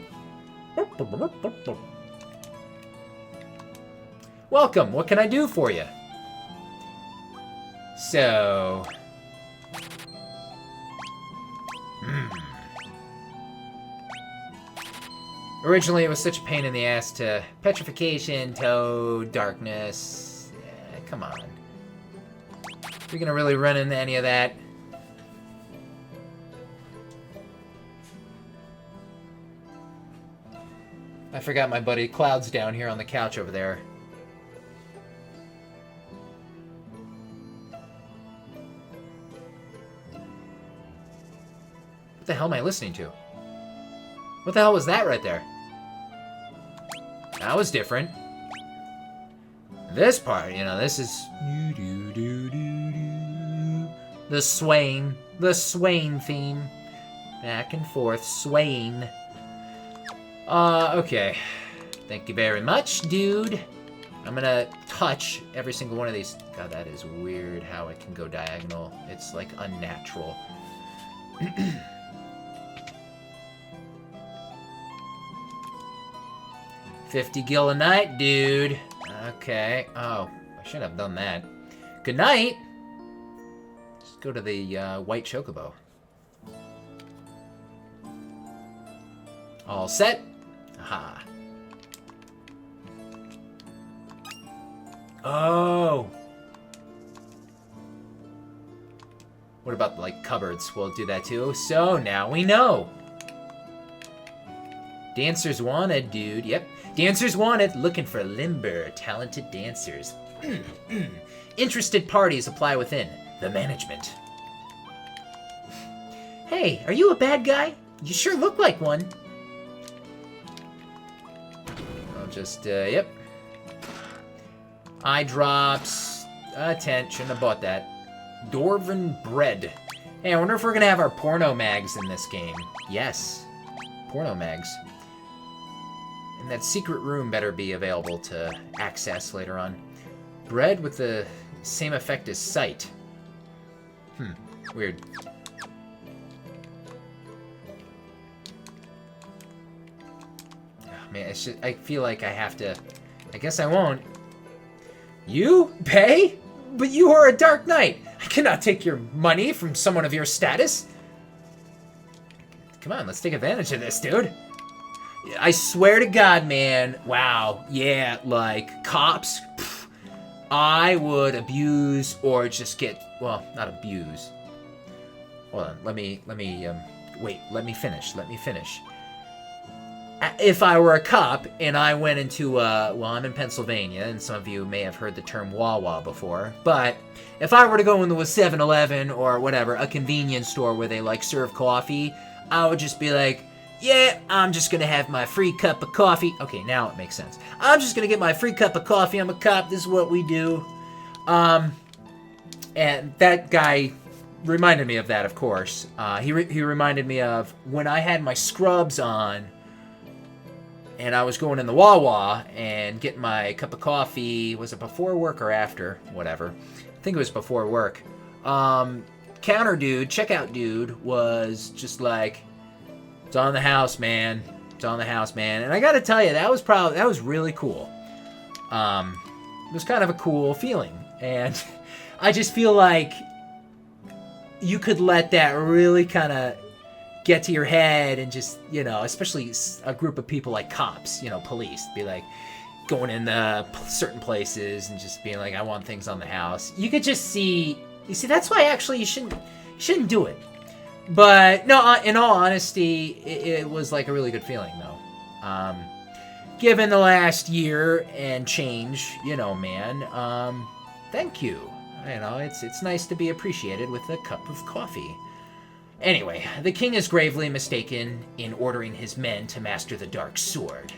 Welcome, what can I do for you? So... Originally, it was such a pain in the ass to petrification, toad, darkness. Yeah, come on. We're gonna really run into any of that? I forgot my buddy Cloud's down here on the couch over there. What the hell am I listening to? What the hell was that right there? That was different. This part, you know, this is... The swaying theme. Back and forth, swaying. Okay. Thank you very much, dude. I'm gonna touch every single one of these. God, that is weird how it can go diagonal. It's, like, unnatural. 50 gil a night, dude. Okay. Oh, I should have done that. Good night. Let's go to the white chocobo. All set. Aha. Oh. What about, like, cupboards? We'll do that too. So now we know. Dancers wanted, dude. Yep. Dancers wanted. Looking for limber, talented dancers. Interested parties apply within. The management. Hey, are you a bad guy? You sure look like one. I'll just, yep. Eye drops. Tent. Shouldn't have bought that. Dwarven bread. Hey, I wonder if we're gonna have our porno mags in this game. Yes. Porno mags. And that secret room better be available to access later on. Bread with the same effect as sight. Weird. Oh, man, it's just, I feel like I have to... I guess I won't. You? Pay? But you are a Dark Knight. I cannot take your money from someone of your status. Come on, let's take advantage of this, dude. I swear to God, man. Wow. Yeah, like, cops. Pff, I would abuse or just get... Well, not abuse. Hold on. Let me wait, let me finish. If I were a cop and I went into, well, I'm in Pennsylvania, and some of you may have heard the term Wawa before, but if I were to go into a 7-Eleven or whatever, a convenience store where they, like, serve coffee, I would just be like, yeah, I'm just gonna have my free cup of coffee. Okay, now it makes sense. I'm just gonna get my free cup of coffee. I'm a cop. This is what we do. And that guy reminded me of that, of course. He reminded me of when I had my scrubs on and I was going in the Wawa and getting my cup of coffee. Was it before work or after? Whatever. I think it was before work. Counter dude, checkout dude was just like, it's on the house, man. It's on the house, man. And I gotta tell you, that was really cool. It was kind of a cool feeling. And I just feel like you could let that really kind of get to your head and just, you know, especially a group of people like cops, you know, police, be like going in certain places and just being like, I want things on the house. You could just see, that's why actually you shouldn't do it. But, no, in all honesty, it was like a really good feeling, though. Given the last year and change, you know, man, thank you. You know, it's nice to be appreciated with a cup of coffee. Anyway, the king is gravely mistaken in ordering his men to master the dark sword.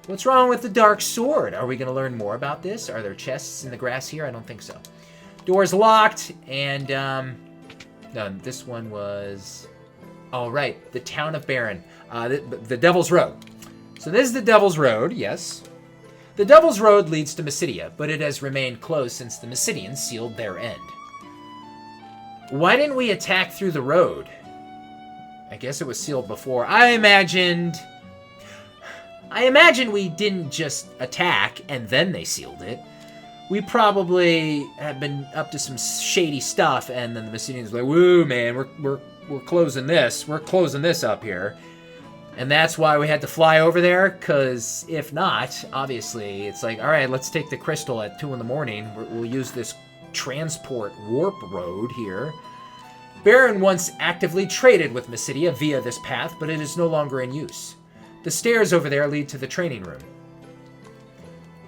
What's wrong with the dark sword? Are we going to learn more about this? Are there chests in the grass here? I don't think so. Door's locked, and, no, this one was... Oh, right, the town of Baron. The Devil's Road. So this is the Devil's Road, yes. The Devil's Road leads to Mysidia, but it has remained closed since the Mysidians sealed their end. Why didn't we attack through the road? I guess it was sealed before. I imagine we didn't just attack and then they sealed it. We probably had been up to some shady stuff, and then the Mysidians were like, "Woo, man, we're closing this. We're closing this up here." And that's why we had to fly over there, because if not, obviously, it's like, all right, let's take the crystal at 2 in the morning. We'll use this transport warp road here. Baron once actively traded with Mysidia via this path, but it is no longer in use. The stairs over there lead to the training room.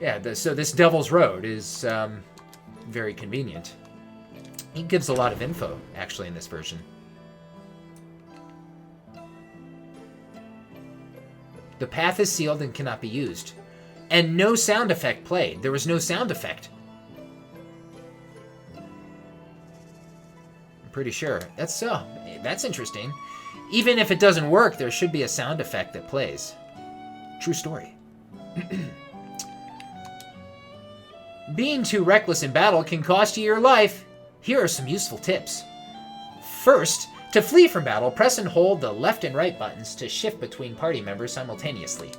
Yeah, so this Devil's Road is very convenient. He gives a lot of info, actually, in this version. The path is sealed and cannot be used. And no sound effect played. There was no sound effect. I'm pretty sure. That's interesting. Even if it doesn't work, there should be a sound effect that plays. True story. Being too reckless in battle can cost you your life. Here are some useful tips. First, to flee from battle, press and hold the left and right buttons to shift between party members simultaneously.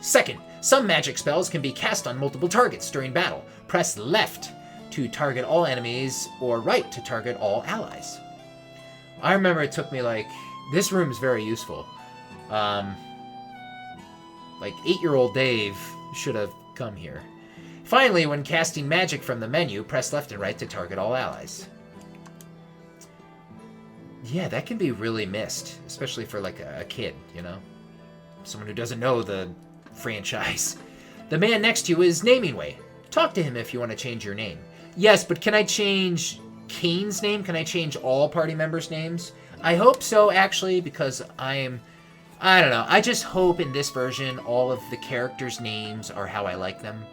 Second, some magic spells can be cast on multiple targets during battle. Press left to target all enemies or right to target all allies. I remember it took me this room is very useful. 8-year-old Dave should have come here. Finally, when casting magic from the menu, press left and right to target all allies. Yeah, that can be really missed, especially for a kid, you know? Someone who doesn't know the franchise. The man next to you is Naming Way. Talk to him if you want to change your name. Yes, but can I change Kane's name? Can I change all party members' names? I hope so, actually, because I don't know. I just hope in this version all of the characters' names are how I like them.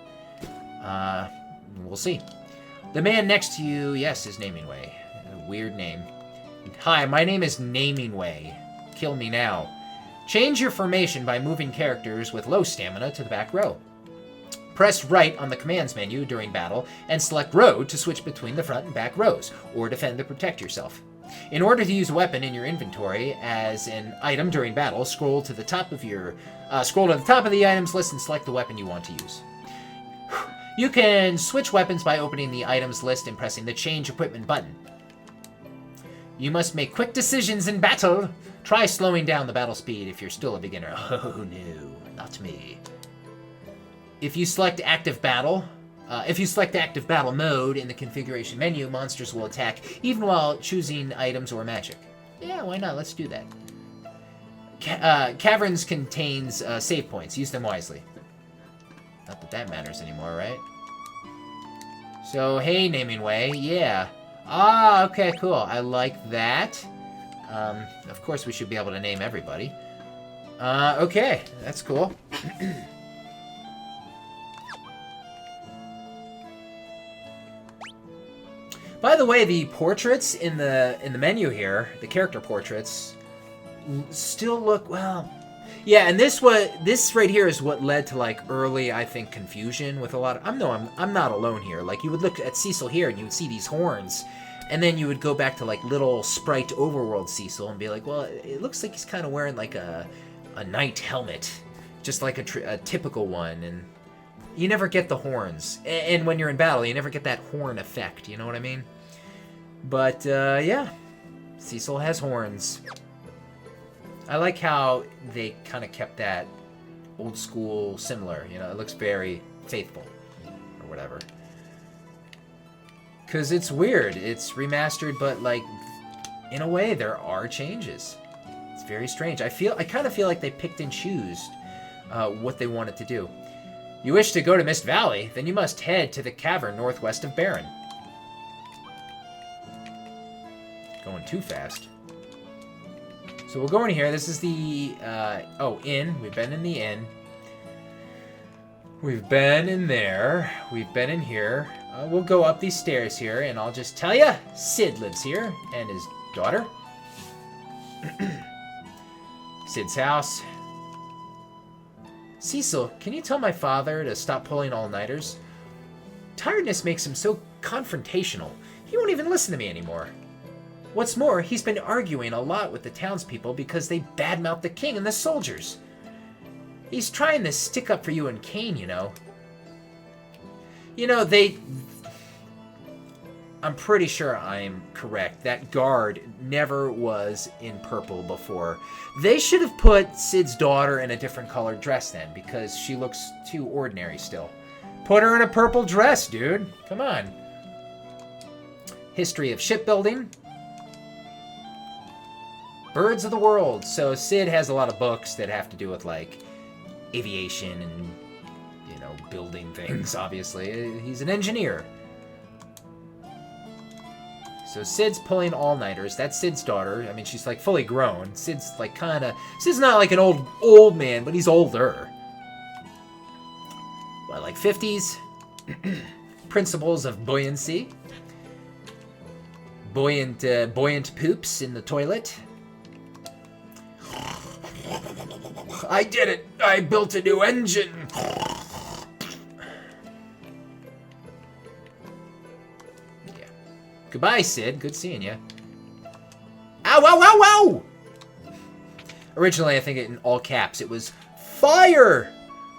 We'll see. The man next to you, yes, is Naming Way. A weird name. Hi, my name is Naming Way. Kill me now. Change your formation by moving characters with low stamina to the back row. Press right on the commands menu during battle and select road to switch between the front and back rows, or defend to protect yourself. In order to use a weapon in your inventory as an item during battle, scroll to the top of the items list and select the weapon you want to use. You can switch weapons by opening the items list and pressing the change equipment button. You must make quick decisions in battle. Try slowing down the battle speed if you're still a beginner. Oh no, not me. If you select active battle mode in the configuration menu, monsters will attack even while choosing items or magic. Yeah, why not? Let's do that. Caverns contains save points. Use them wisely. Not that that matters anymore, right? So, hey, Naming Way, yeah. Ah, okay, cool. I like that. Of course, we should be able to name everybody. Okay, that's cool. By the way, the portraits in the menu here, the character portraits, still look, well... Yeah, and this right here is what led to early, I think, confusion with a lot of... I'm not alone here. You would look at Cecil here and you would see these horns, and then you would go back to little sprite overworld Cecil and be like, well, it looks like he's kind of wearing a knight helmet, just like a typical one, and you never get the horns. And when you're in battle, you never get that horn effect. You know what I mean? But yeah, Cecil has horns. I like how they kind of kept that old school similar, you know, it looks very faithful, or whatever. Because it's weird, it's remastered, but in a way, there are changes. It's very strange. I kind of feel like they picked and chose what they wanted to do. You wish to go to Mist Valley? Then you must head to the cavern northwest of Baron. Going too fast. So we'll go in here. This is the, inn. We've been in the inn. We've been in there. We've been in here. We'll go up these stairs here, and I'll just tell you, Sid lives here, and his daughter. Sid's house. Cecil, can you tell my father to stop pulling all-nighters? Tiredness makes him so confrontational. He won't even listen to me anymore. What's more, he's been arguing a lot with the townspeople because they badmouth the king and the soldiers. He's trying to stick up for you and Kane, you know. You know, I'm pretty sure I'm correct. That guard never was in purple before. They should have put Sid's daughter in a different colored dress then, because she looks too ordinary still. Put her in a purple dress, dude. Come on. History of shipbuilding. Birds of the world. So Sid has a lot of books that have to do with, like, aviation and, you know, building things, obviously. He's an engineer. So Sid's pulling all-nighters. That's Sid's daughter. I mean, she's, like, fully grown. Sid's, like, kind of... Sid's not, like, an old man, but he's older. What, like 50s? Principles of buoyancy. Buoyant poops in the toilet. I did it! I built a new engine! Goodbye, Sid. Good seeing you. Ow, ow, ow, ow! Originally, I think in all caps, it was fire!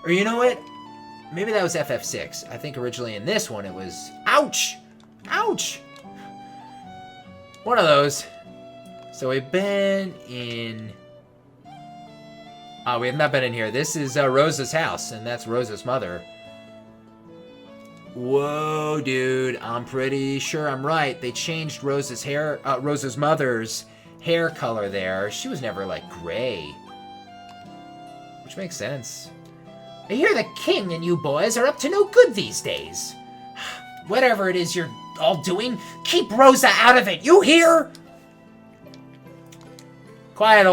Or you know what? Maybe that was FF6. I think originally in this one, it was ouch! Ouch! One of those. So we've been in... we have not been in here. This is Rosa's house, and that's Rosa's mother. Whoa, dude, I'm pretty sure I'm right. They changed Rosa's mother's hair color there. She was never, like, gray. Which makes sense. I hear the king and you boys are up to no good these days. Whatever it is you're all doing, keep Rosa out of it, you hear? Quiet,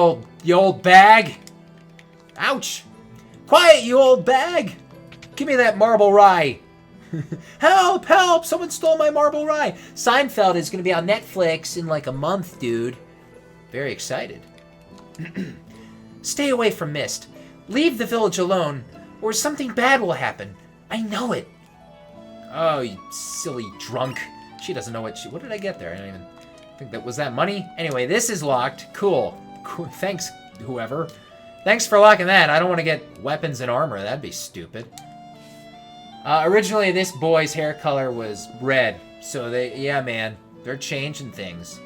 you old bag. Ouch. Quiet, you old bag. Give me that marble rye. Help! Help! Someone stole my marble rye! Seinfeld is going to be on Netflix in like a month, dude. Very excited. Stay away from Mist. Leave the village alone, or something bad will happen. I know it. Oh, you silly drunk. She doesn't know what she... What did I get there? I don't even think that... Was that money? Anyway, this is locked. Cool. Thanks, whoever. Thanks for locking that. I don't want to get weapons and armor. That'd be stupid. Originally, this boy's hair color was red. So yeah, man, they're changing things.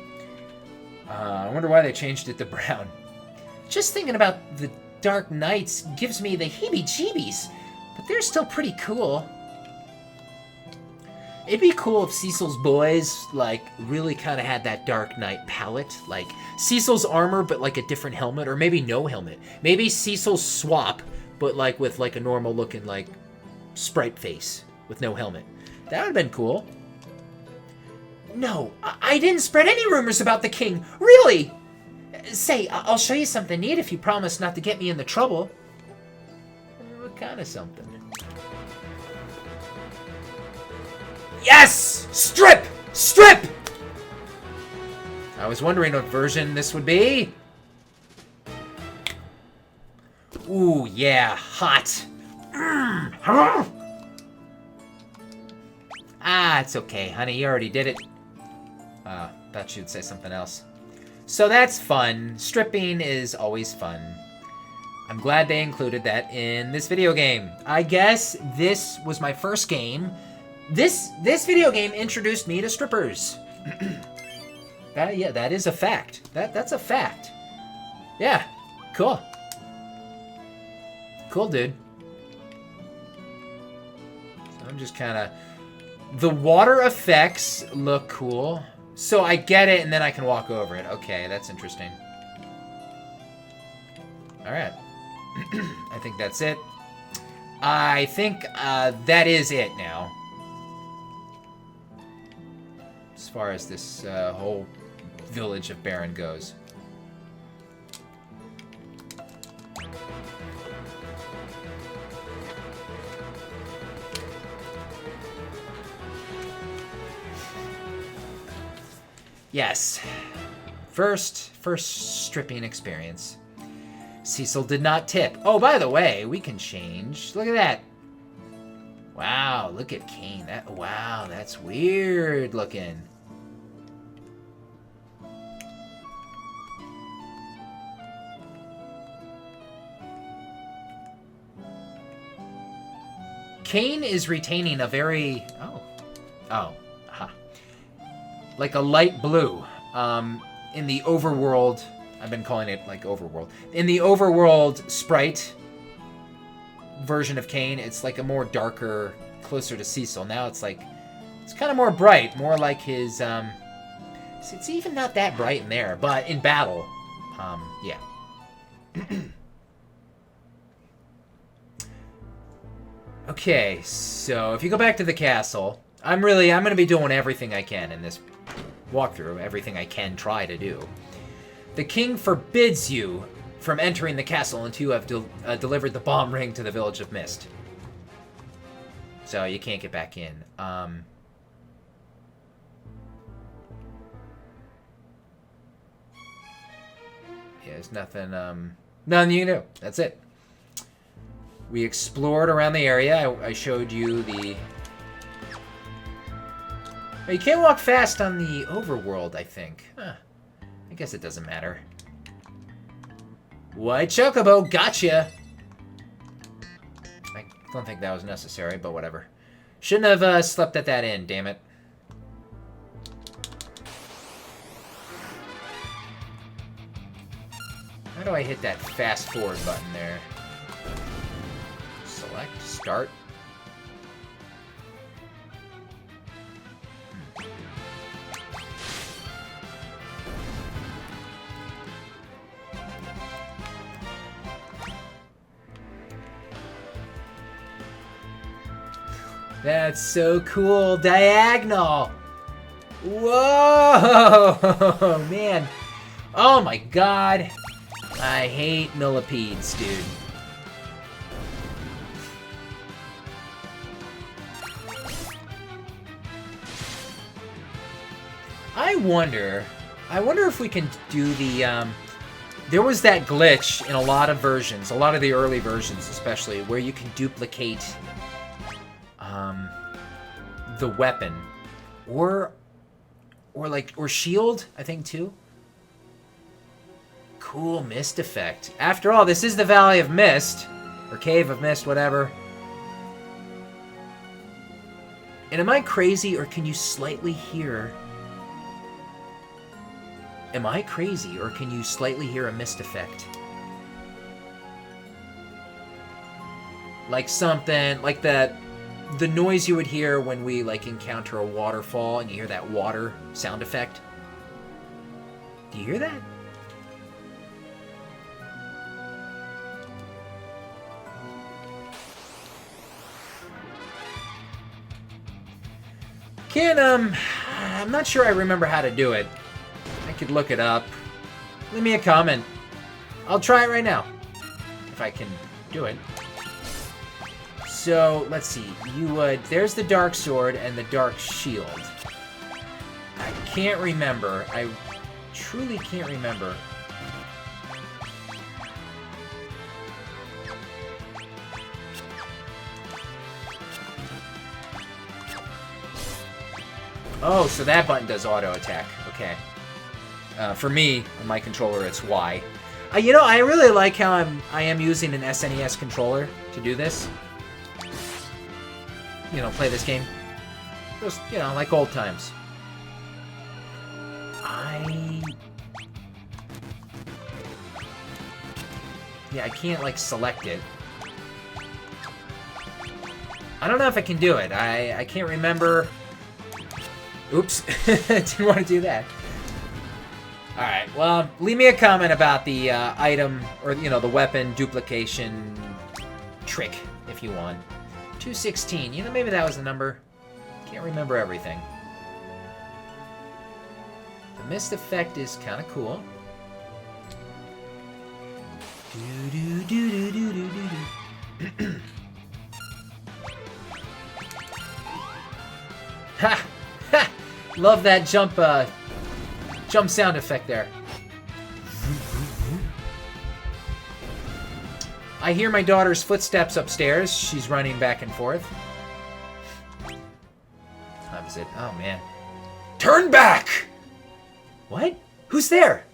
I wonder why they changed it to brown. Just thinking about the Dark Knights gives me the heebie-jeebies, but they're still pretty cool. It'd be cool if Cecil's boys, like, really kind of had that Dark Knight palette. Like, Cecil's armor, but, like, a different helmet, or maybe no helmet. Maybe Cecil's swap, but, like, with, like, a normal-looking, like, sprite face with no helmet. That would have been cool. No, I didn't spread any rumors about the king. Really? Say, I'll show you something neat if you promise not to get me into trouble. What kind of something? Yes! Strip! Strip! I was wondering what version this would be. Ooh, yeah, hot. It's okay, honey. You already did it. Thought you'd say something else. So that's fun. Stripping is always fun. I'm glad they included that in this video game. I guess this was my first game. This video game introduced me to strippers. Yeah, that is a fact. That's a fact. Yeah, cool. Cool, dude. So I'm just kind of... The water effects look cool. So I get it, and then I can walk over it. Okay, that's interesting. Alright. I think that's it. I think that is it now. As far as this whole village of Baron goes. Yes. First stripping experience. Cecil did not tip. Oh, by the way, we can change. Look at that. Wow, look at Cain. Wow, that's weird looking. Cain is retaining a very... like a light blue. In the overworld... I've been calling it, like, overworld. In the overworld sprite version of Cain, it's like a more darker, closer to Cecil. Now it's like... It's kind of more bright. More like his... It's even not that bright in there, but in battle... yeah. Okay, so if you go back to the castle, I'm going to be doing everything I can in this walkthrough, everything I can try to do. The king forbids you from entering the castle until you have delivered the bomb ring to the Village of Mist. So you can't get back in. Yeah, there's nothing you can do. That's it. We explored around the area. I showed you the... You can't walk fast on the overworld, I think. Huh. I guess it doesn't matter. White Chocobo, gotcha! I don't think that was necessary, but whatever. Shouldn't have slept at that inn, damn it. How do I hit that fast forward button there? Select, start. That's so cool. Diagonal. Whoa, man. Oh my god. I hate millipedes, dude. I wonder if we can do the, there was that glitch in a lot of versions, a lot of the early versions especially, where you can duplicate the weapon, or shield, I think too. Cool mist effect. After all, this is the Valley of Mist, or Cave of Mist, whatever. And am I crazy, or can you slightly hear? Am I crazy, or can you slightly hear a mist effect? Like something, like the noise you would hear when we, like, encounter a waterfall and you hear that water sound effect. Do you hear that? I'm not sure I remember how to do it. I could look it up. Leave me a comment. I'll try it right now. If I can do it. So, let's see. There's the Dark Sword and the Dark Shield. I can't remember. I truly can't remember. Oh, so that button does auto attack. Okay. For me, on my controller, it's Y. You know, I really like how I am using an SNES controller to do this. You know, play this game. Just, you know, like old times. Yeah, I can't, like, select it. I don't know if I can do it. I can't remember. Oops. Didn't want to do that. Alright, well, leave me a comment about the item, or, you know, the weapon duplication trick, if you want. 216. You know, maybe that was the number. Can't remember everything. The mist effect is kind of cool. Ha! Ha! Love that jump sound effect there. I hear my daughter's footsteps upstairs. She's running back and forth. That was it. Oh, man. Turn back! What? Who's there?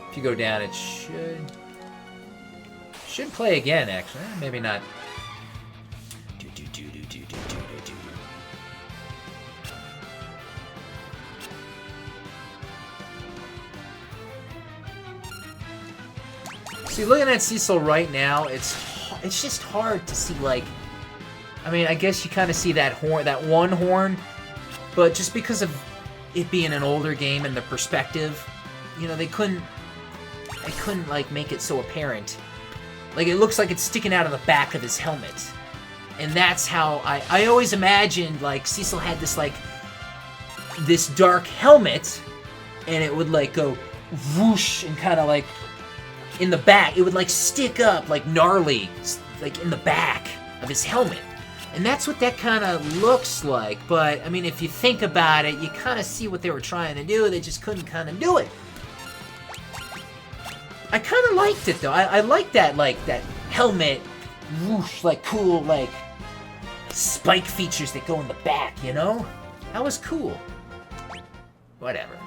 If you go down, it should play again, actually. Maybe not. See, looking at Cecil right now, it's just hard to see, like, I mean, I guess you kind of see that horn, that one horn, but just because of it being an older game and the perspective, you know, they couldn't like make it so apparent. Like, it looks like it's sticking out of the back of his helmet, and that's how I always imagined, like, Cecil had this, like, this dark helmet, and it would, like, go whoosh and kind of, like, in the back, it would, like, stick up, like, gnarly, like, in the back of his helmet. And that's what that kind of looks like. But, I mean, if you think about it, you kind of see what they were trying to do. They just couldn't kind of do it. I kind of liked it, though. I liked that, like, that helmet, whoosh, like, cool, like, spike features that go in the back, you know? That was cool. Whatever.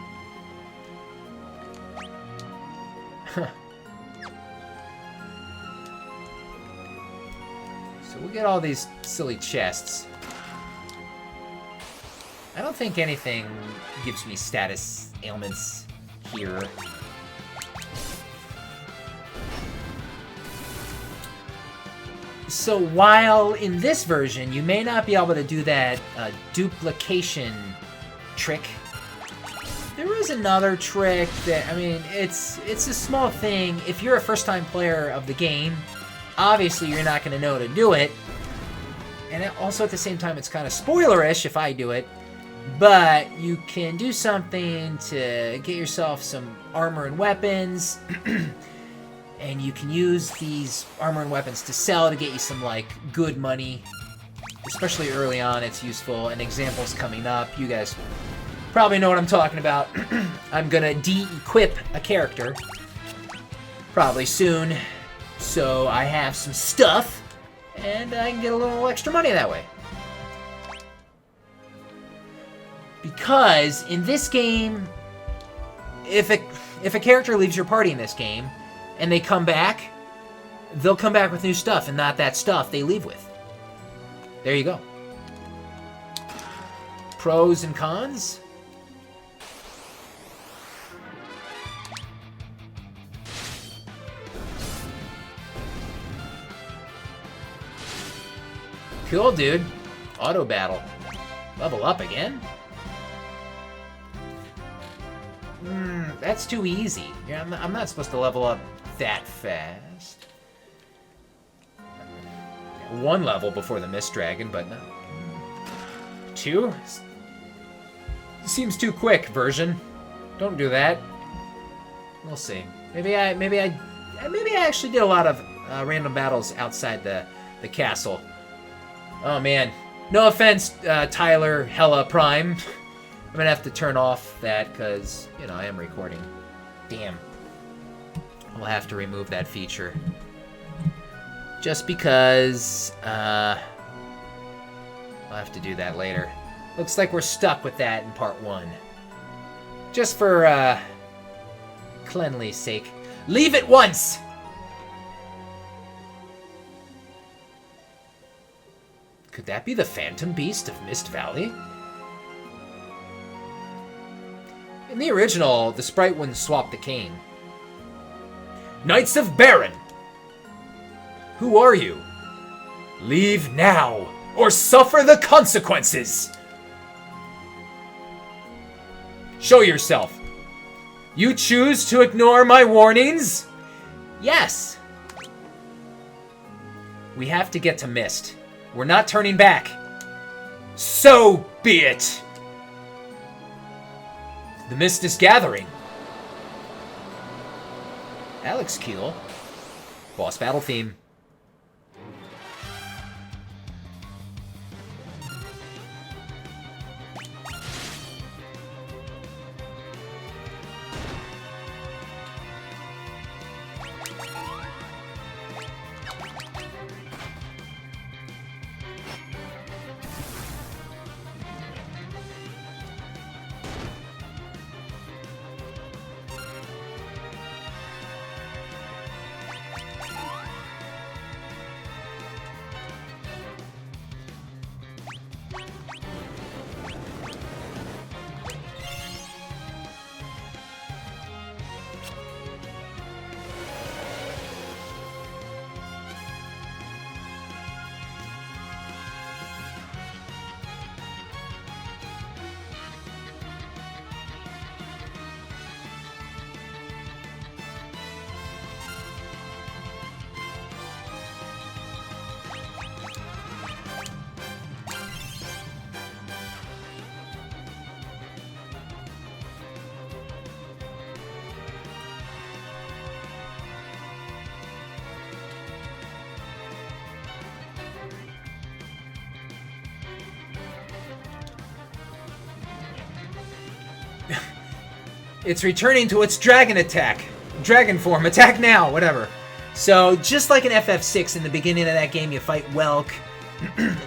So we'll get all these silly chests. I don't think anything gives me status ailments here. So while in this version, you may not be able to do that duplication trick, there is another trick that, I mean, it's a small thing. If you're a first-time player of the game, obviously you're not going to know to do it. And also at the same time, it's kind of spoilerish if I do it. But you can do something to get yourself some armor and weapons. And you can use these armor and weapons to sell to get you some, like, good money. Especially early on, it's useful. And examples coming up. You guys probably know what I'm talking about. I'm gonna de-equip a character. Probably soon. So I have some stuff. And I can get a little extra money that way. Because in this game, if a character leaves your party in this game, and they come back, they'll come back with new stuff, and not that stuff they leave with. There you go. Pros and cons. Cool, dude. Auto battle. Level up again? That's too easy. Yeah, I'm not supposed to level up that fast. One level before the Mist Dragon, but no. 2? Seems too quick, version. Don't do that. We'll see. Maybe I actually did a lot of random battles outside the castle. Oh man. No offense, Tyler Hella Prime. I'm gonna have to turn off that because, you know, I am recording. Damn. I'll have to remove that feature. Just because, I'll have to do that later. Looks like we're stuck with that in part 1. Just for, cleanliness sake. Leave it once! Could that be the Phantom Beast of Mist Valley? In the original, the sprite wouldn't swap the cane. Knights of Baron! Who are you? Leave now, or suffer the consequences! Show yourself. You choose to ignore my warnings? Yes. We have to get to Mist. We're not turning back. So be it. The mist is gathering. Alex Keel. Boss battle theme. It's returning to its dragon attack. Dragon form. Attack now. Whatever. So, just like in FF6, in the beginning of that game, you fight Welk.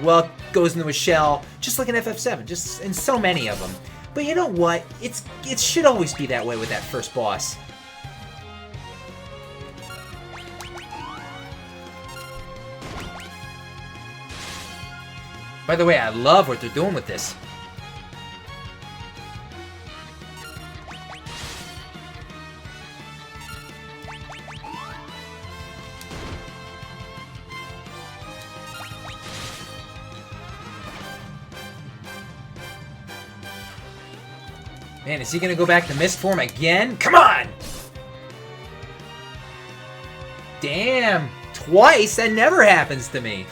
Welk goes into a shell. Just like in FF7. Just in so many of them. But you know what? It should always be that way with that first boss. By the way, I love what they're doing with this. Man, is he gonna go back to mist form again? Come on! Damn! Twice? That never happens to me.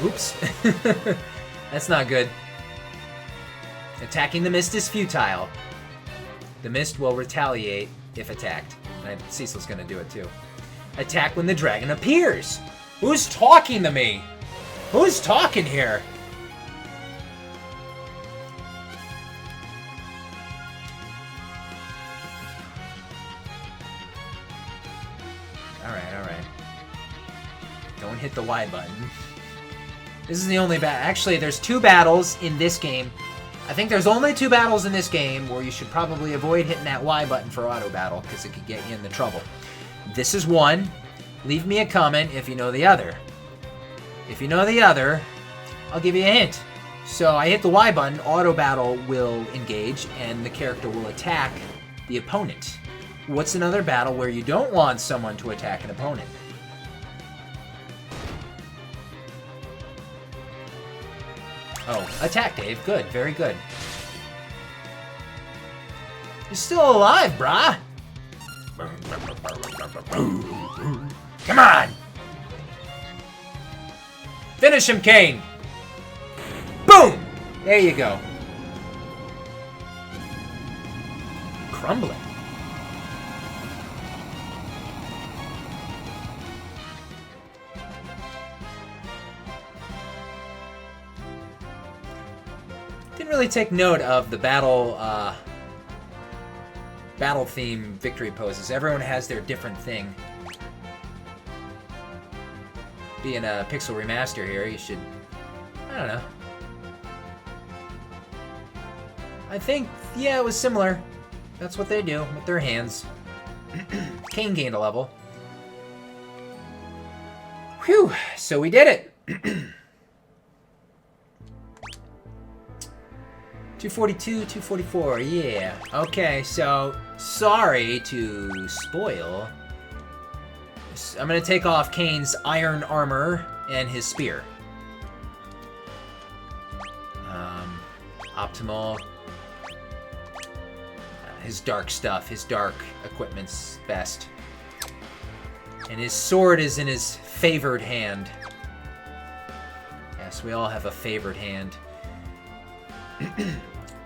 Oops. That's not good. Attacking the mist is futile. The mist will retaliate if attacked. And Cecil's gonna do it too. Attack when the dragon appears! Who's talking to me? Who's talking here? Alright. Don't hit the Y button. This is the only battle. Actually, there's 2 battles in this game. I think there's only 2 battles in this game where you should probably avoid hitting that Y button for auto battle, because it could get you into trouble. This is one. Leave me a comment if you know the other. If you know the other, I'll give you a hint. So I hit the Y button, auto battle will engage, and the character will attack the opponent. What's another battle where you don't want someone to attack an opponent? Oh, attack, Dave. Good. Very good. You're still alive, brah. Come on. Finish him, Kane. Boom. There you go. Crumbling. Didn't really take note of the battle theme victory poses. Everyone has their different thing. Being a Pixel Remaster here, you should... I don't know. I think, yeah, it was similar. That's what they do with their hands. Kane gained a level. Whew, so we did it. 242, 244, yeah. Okay, so, sorry to spoil. I'm gonna take off Kane's iron armor and his spear. Optimal. his dark stuff. His dark equipment's best. And his sword is in his favored hand. Yes, we all have a favored hand.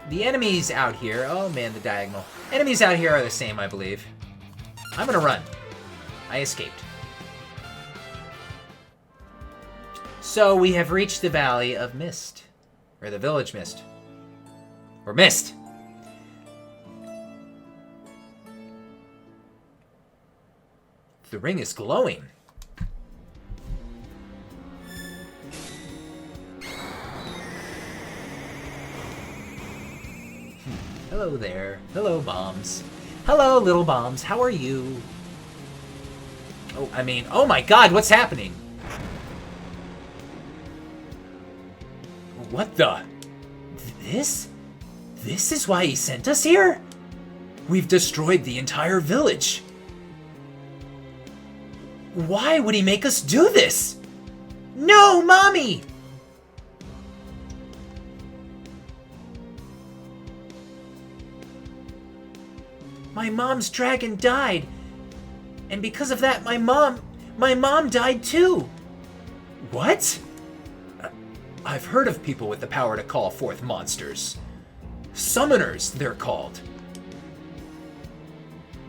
The enemies out here... Oh, man, the diagonal. Enemies out here are the same, I believe. I'm gonna run. I escaped. So, we have reached the Valley of Mist. Or the Village Mist. Or Mist! The ring is glowing. Hello there. Hello, bombs. Hello, little bombs. How are you? Oh, I mean, oh my god, what's happening? What the? This? This is why he sent us here? We've destroyed the entire village. Why would he make us do this? No, Mommy! My mom's dragon died. And because of that, my mom died too. What? I've heard of people with the power to call forth monsters. Summoners, they're called.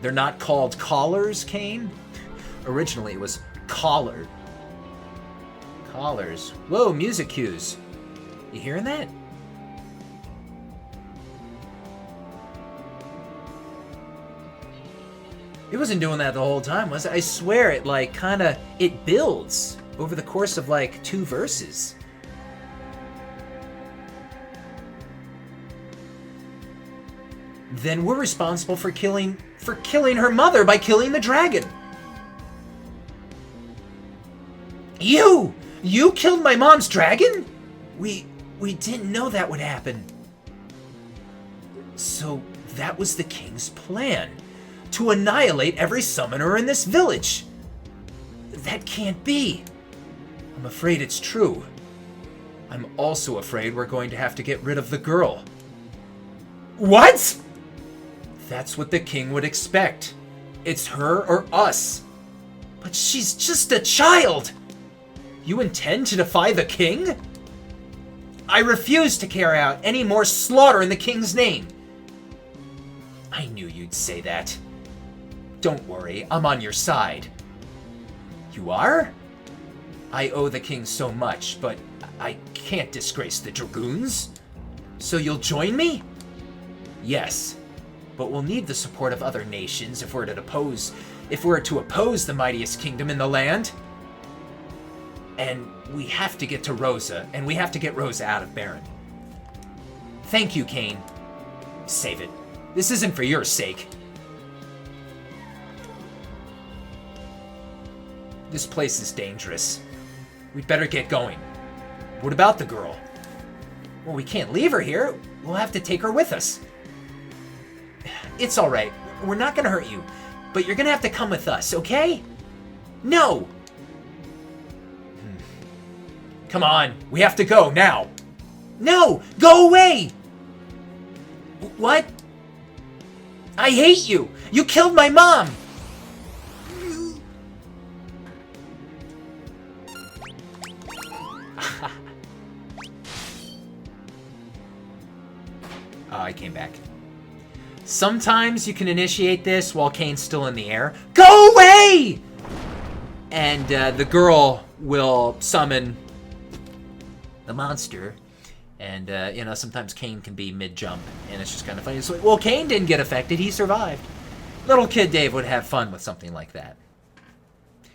They're not called callers, Cain? Originally, it was collar. Collars. Whoa, music cues. You hearing that? It wasn't doing that the whole time, was it? I swear it, like, kinda... It builds over the course of, like, 2 verses. Then we're responsible for killing her mother by killing the dragon. You killed my mom's dragon? We didn't know that would happen. So that was the king's plan, to annihilate every summoner in this village. That can't be. I'm afraid it's true. I'm also afraid we're going to have to get rid of the girl. What? That's what the king would expect. It's her or us. But she's just a child. You intend to defy the king? I refuse to carry out any more slaughter in the king's name. I knew you'd say that. Don't worry, I'm on your side. You are? I owe the king so much, but I can't disgrace the dragoons. So you'll join me? Yes, but we'll need the support of other nations if we're to oppose the mightiest kingdom in the land. And we have to get to Rosa, and we have to get Rosa out of Baron. Thank you, Cain. Save it. This isn't for your sake. This place is dangerous. We'd better get going. What about the girl? Well, we can't leave her here. We'll have to take her with us. It's all right. We're not gonna hurt you, but you're gonna have to come with us, okay? No! Come on, we have to go now. No! Go away! What? I hate you! You killed my mom! Oh, I came back. Sometimes you can initiate this while Cain's still in the air. Go away! And the girl will summon the monster. And, you know, sometimes Cain can be mid-jump. And it's just kind of funny. So, well, Cain didn't get affected. He survived. Little kid Dave would have fun with something like that.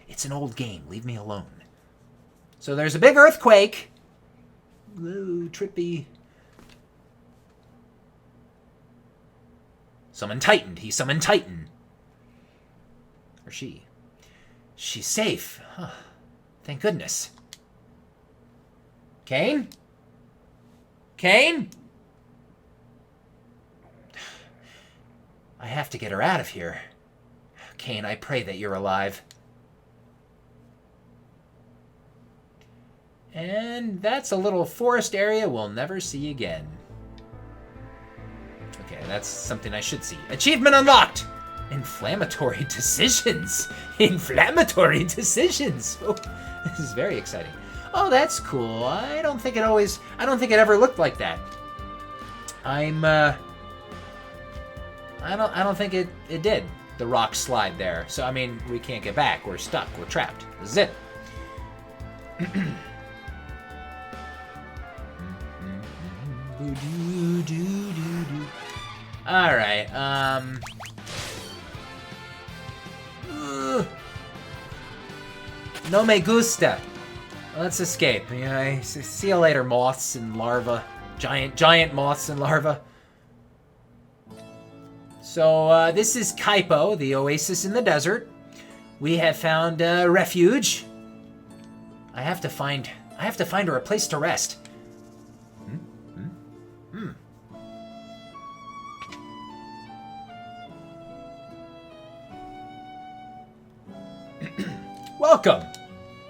It's an old game. Leave me alone. So there's a big earthquake. Ooh, trippy. Summon Titan. He summoned Titan. Or she. She's safe. Huh. Thank goodness. Cain? Cain? I have to get her out of here. Cain, I pray that you're alive. And that's a little forest area we'll never see again. Okay, that's something I should see. Achievement unlocked! Inflammatory decisions. Inflammatory decisions. Oh, this is very exciting. Oh, that's cool. I don't think it ever looked like that. I don't think it did. The rock slide there. So, I mean, we can't get back. We're stuck. We're trapped. This is it. Alright, no me gusta. Let's escape. Yeah, see you later, moths and larvae. Giant moths and larvae. So, this is Kaipo, the oasis in the desert. We have found refuge. I have to find her a place to rest. Welcome.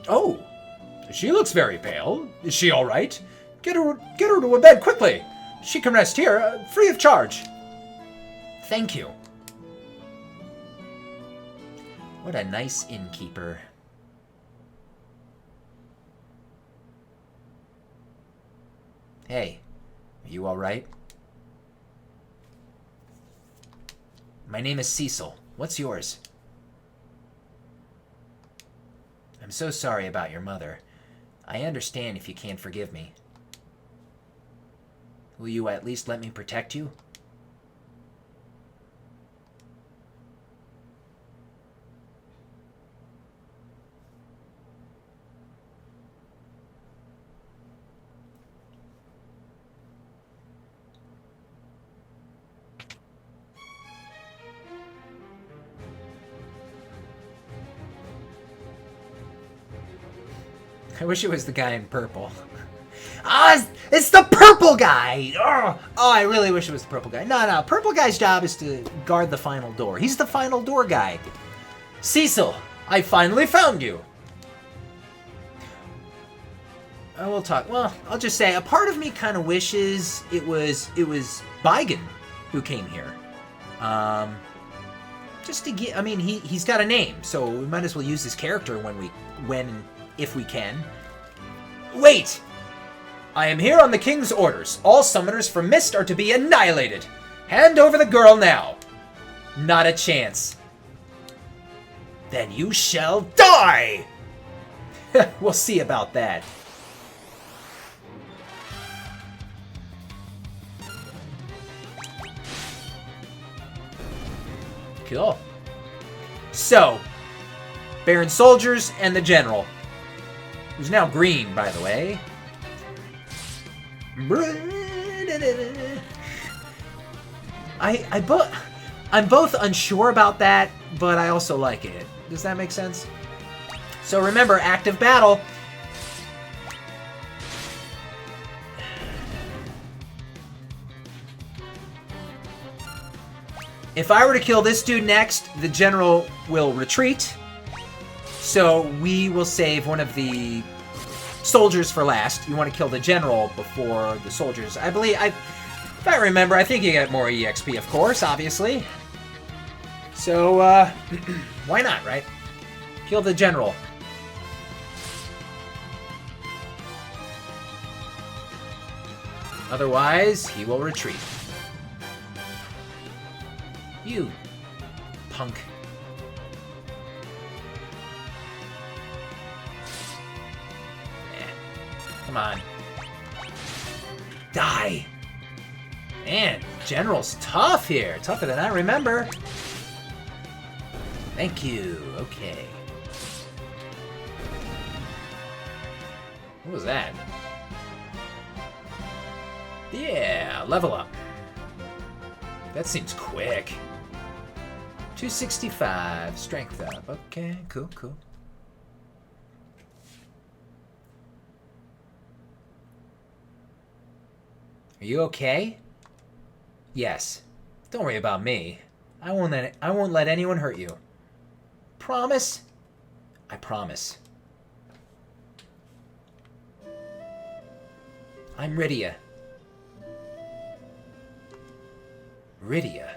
Oh, she looks very pale. Is she all right? Get her to a bed quickly. She can rest here, free of charge. Thank you. What a nice innkeeper. Hey, are you all right? My name is Cecil. What's yours? I'm so sorry about your mother. I understand if you can't forgive me. Will you at least let me protect you? I wish it was the guy in purple. It's the purple guy! Oh, I really wish it was the purple guy. No, purple guy's job is to guard the final door. He's the final door guy. Cecil, I finally found you. We'll talk. Well, I'll just say, a part of me kind of wishes it was Bigan who came here. Just to get, I mean, he's got a name, so we might as well use his character if we can. Wait! I am here on the king's orders. All summoners from Mist are to be annihilated. Hand over the girl now. Not a chance. Then you shall die! We'll see about that. Cool. So, Baron Soldiers and the General, who's now green, by the way. I'm both unsure about that, but I also like it. Does that make sense? So remember, active battle. If I were to kill this dude next, the General will retreat. So we will save one of the soldiers for last. You want to kill the General before the soldiers. I believe, if I remember, I think you get more EXP, of course, obviously. So, why not, right? Kill the General. Otherwise, he will retreat. You punk. Come on. Die! Man, General's tough here. Tougher than I remember. Thank you. Okay. What was that? Yeah, level up. That seems quick. 265. Strength up. Okay, cool. Are you okay? Yes. Don't worry about me. I won't let anyone hurt you. Promise? I promise. I'm Rydia. Rydia.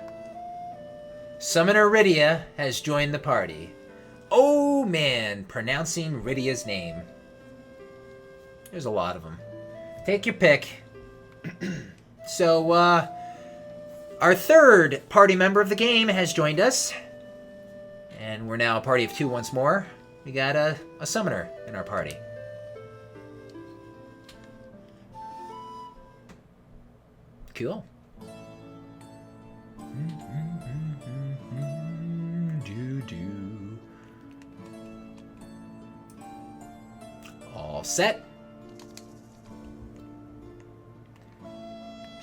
Summoner Rydia has joined the party. Oh man, pronouncing Rydia's name. There's a lot of them. Take your pick. So, our third party member of the game has joined us. And we're now a party of 2 once more. We got a summoner in our party. Cool. All set.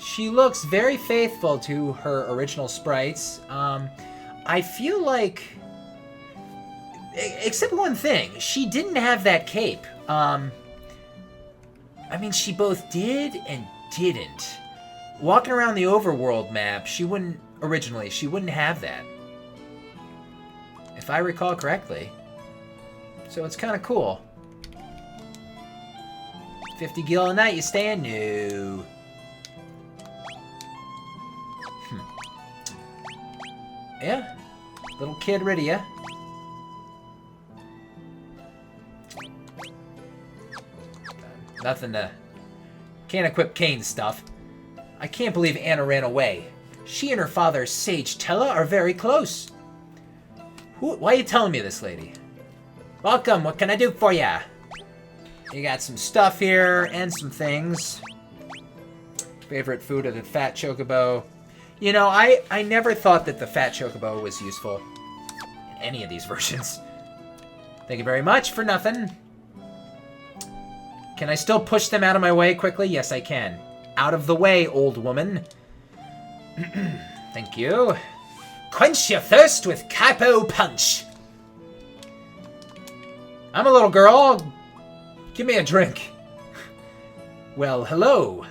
She looks very faithful to her original sprites. I feel like, except one thing, she didn't have that cape. I mean, she both did and didn't. Walking around the overworld map, she wouldn't have that, if I recall correctly. So it's kind of cool. 50 gil a night, you staying? No. Yeah, little kid Rydia. Nothing to... Can't equip Kane's stuff. I can't believe Anna ran away. She and her father, Sage Tella, are very close. Why are you telling me this, lady? Welcome, what can I do for ya? You got some stuff here, and some things. Favorite food of the Fat Chocobo. You know, I never thought that the Fat Chocobo was useful in any of these versions. Thank you very much for nothing. Can I still push them out of my way quickly? Yes, I can. Out of the way, old woman. Thank you. Quench your thirst with Capo Punch. I'm a little girl. Give me a drink. Well, hello.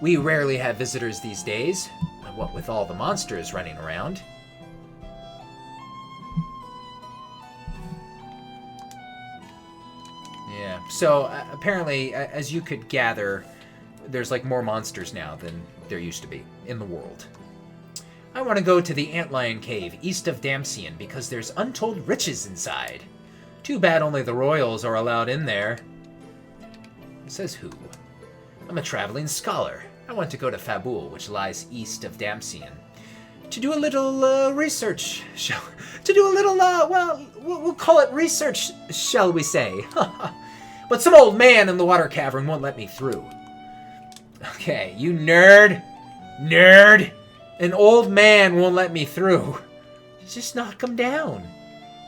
We rarely have visitors these days. What with all the monsters running around. Yeah, so apparently, as you could gather, there's like more monsters now than there used to be in the world. I want to go to the Antlion Cave east of Damcian because there's untold riches inside. Too bad only the royals are allowed in there. Says who? I'm a traveling scholar. I want to go to Fabul, which lies east of Damcian, to do a little research. To do a little, well, we'll call it research, shall we say. But some old man in the water cavern won't let me through. Okay, you nerd. Nerd. An old man won't let me through. Just knock him down.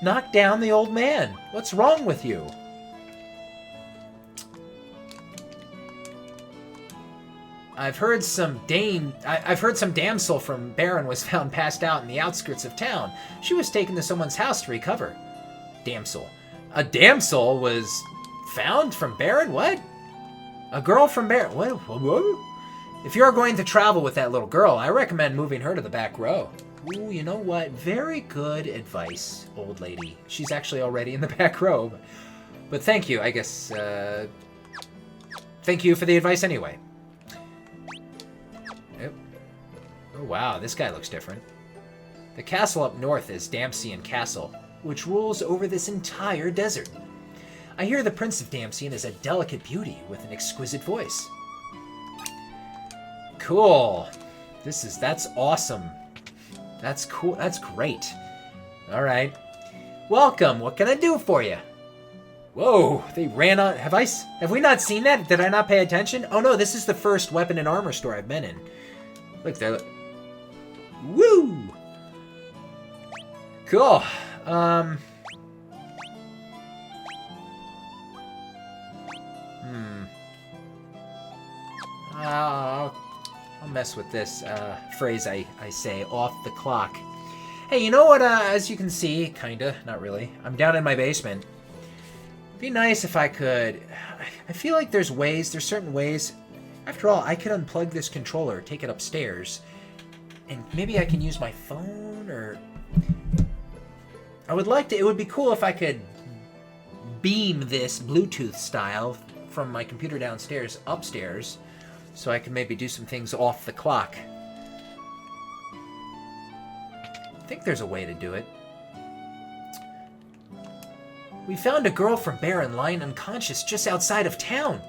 Knock down the old man. What's wrong with you? I've heard some damsel from Baron was found passed out in the outskirts of town. She was taken to someone's house to recover. Damsel. A damsel was found from Baron? What? A girl from Baron? What? If you're going to travel with that little girl, I recommend moving her to the back row. Ooh, you know what? Very good advice, old lady. She's actually already in the back row. But thank you, I guess. Thank you for the advice anyway. Oh wow, this guy looks different. The castle up north is Damcian Castle, which rules over this entire desert. I hear the Prince of Damcian is a delicate beauty with an exquisite voice. Cool. That's awesome. That's cool. That's great. All right. Welcome. What can I do for you? Whoa, they ran on. Have we not seen that? Did I not pay attention? Oh no, this is the first weapon and armor store I've been in. Look there. Woo! Cool. I'll mess with this phrase I say, off the clock. Hey, you know what, as you can see, kinda, not really, I'm down in my basement. It'd be nice if I could... I feel like there's certain ways... After all, I could unplug this controller, take it upstairs, and maybe I can use my phone, or... it would be cool if I could beam this Bluetooth style from my computer downstairs upstairs, so I can maybe do some things off the clock. I think there's a way to do it. We found a girl from Barren lying unconscious just outside of town.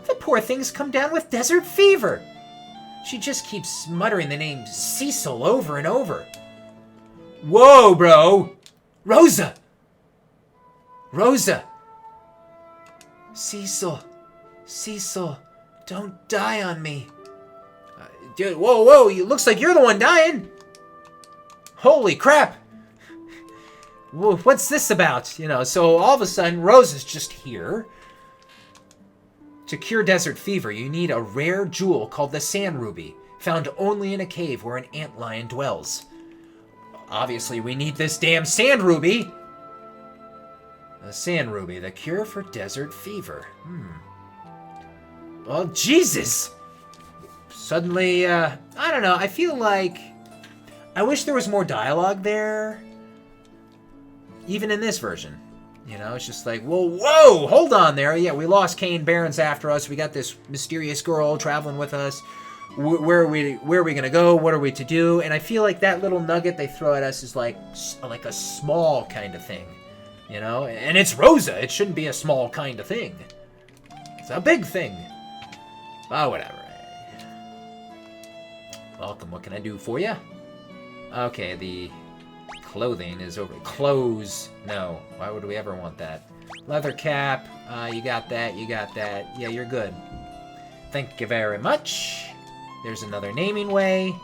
The poor thing's come down with desert fever. She just keeps muttering the name Cecil over and over. Whoa, bro! Rosa! Rosa! Cecil, don't die on me. Dude, whoa, it looks like you're the one dying. Holy crap. What's this about? You know, so all of a sudden, Rosa's just here. To cure desert fever, you need a rare jewel called the Sand Ruby, found only in a cave where an antlion dwells. Obviously, we need this damn Sand Ruby. The Sand Ruby, the cure for desert fever. Well, Jesus! Suddenly, I don't know, I feel like... I wish there was more dialogue there. Even in this version. You know, it's just like, whoa, hold on there. Yeah, we lost Kane Barron's after us. We got this mysterious girl traveling with us. Where are we going to go? What are we to do? And I feel like that little nugget they throw at us is like a small kind of thing. You know? And it's Rosa. It shouldn't be a small kind of thing. It's a big thing. Oh, whatever. Welcome. What can I do for you? Okay, the clothing is over. Clothes. No. Why would we ever want that? Leather cap. You got that. You got that. Yeah, you're good. Thank you very much. There's another naming way.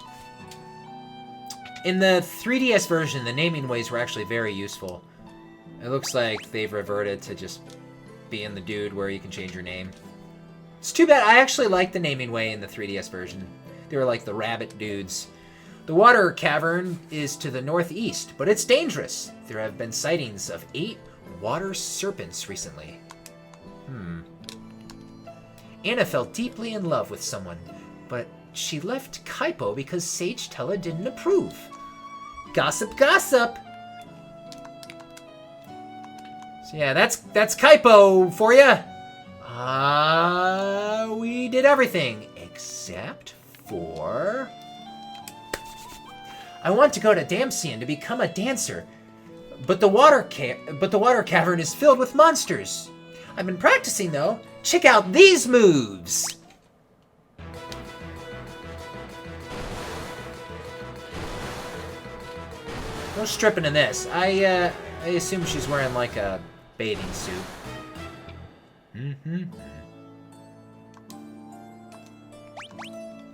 In the 3DS version, the naming ways were actually very useful. It looks like they've reverted to just being the dude where you can change your name. It's too bad. I actually like the naming way in the 3DS version. They were like the rabbit dudes. The water cavern is to the northeast, but it's dangerous. There have been sightings of 8 water serpents recently. Anna fell deeply in love with someone, but she left Kaipo because Sage Tella didn't approve. Gossip, gossip! So yeah, that's Kaipo for you. We did everything except for... I want to go to Damsian to become a dancer, but the water cavern is filled with monsters. I've been practicing though. Check out these moves. No stripping in this. I assume she's wearing like a bathing suit.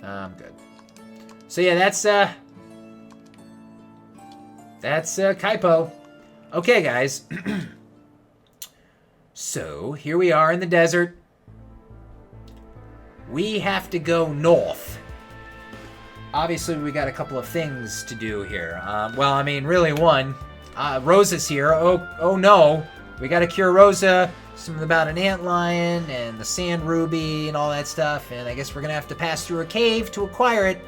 I'm good. So yeah, that's Kaipo. Okay, guys. So, here we are in the desert. We have to go north. Obviously, we got a couple of things to do here. Well, I mean, really one. Rosa's here. Oh no. We gotta cure Rosa. Something about an antlion and the Sand Ruby and all that stuff. And I guess we're gonna have to pass through a cave to acquire it.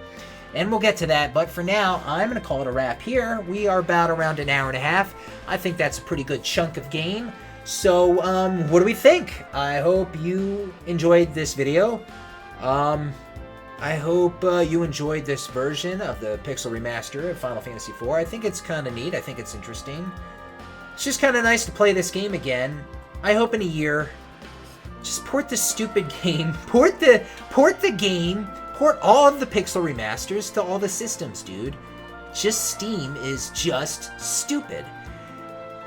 And we'll get to that, but for now, I'm going to call it a wrap here. We are about around an hour and a half. I think that's a pretty good chunk of game. So, what do we think? I hope you enjoyed this video. I hope you enjoyed this version of the Pixel Remaster of Final Fantasy IV. I think it's kind of neat. I think it's interesting. It's just kind of nice to play this game again. I hope in a year, just port this stupid game. Port the game. Port all of the Pixel Remasters to all the systems, dude. Just Steam is just stupid.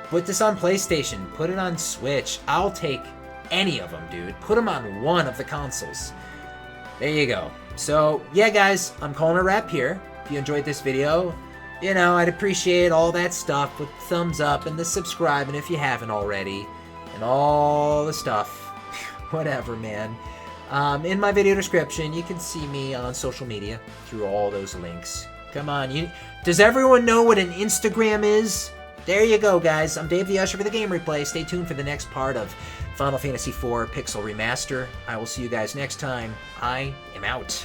Put this on PlayStation. Put it on Switch. I'll take any of them, dude. Put them on one of the consoles. There you go. So, yeah, guys, I'm calling a wrap here. If you enjoyed this video, you know, I'd appreciate all that stuff with thumbs up and the subscribing if you haven't already. And all the stuff. Whatever, man. In my video description, you can see me on social media through all those links. Come on, does everyone know what an Instagram is? There you go, guys. I'm DavetheUsher for the Game Replay. Stay tuned for the next part of Final Fantasy IV Pixel Remaster. I will see you guys next time. I am out.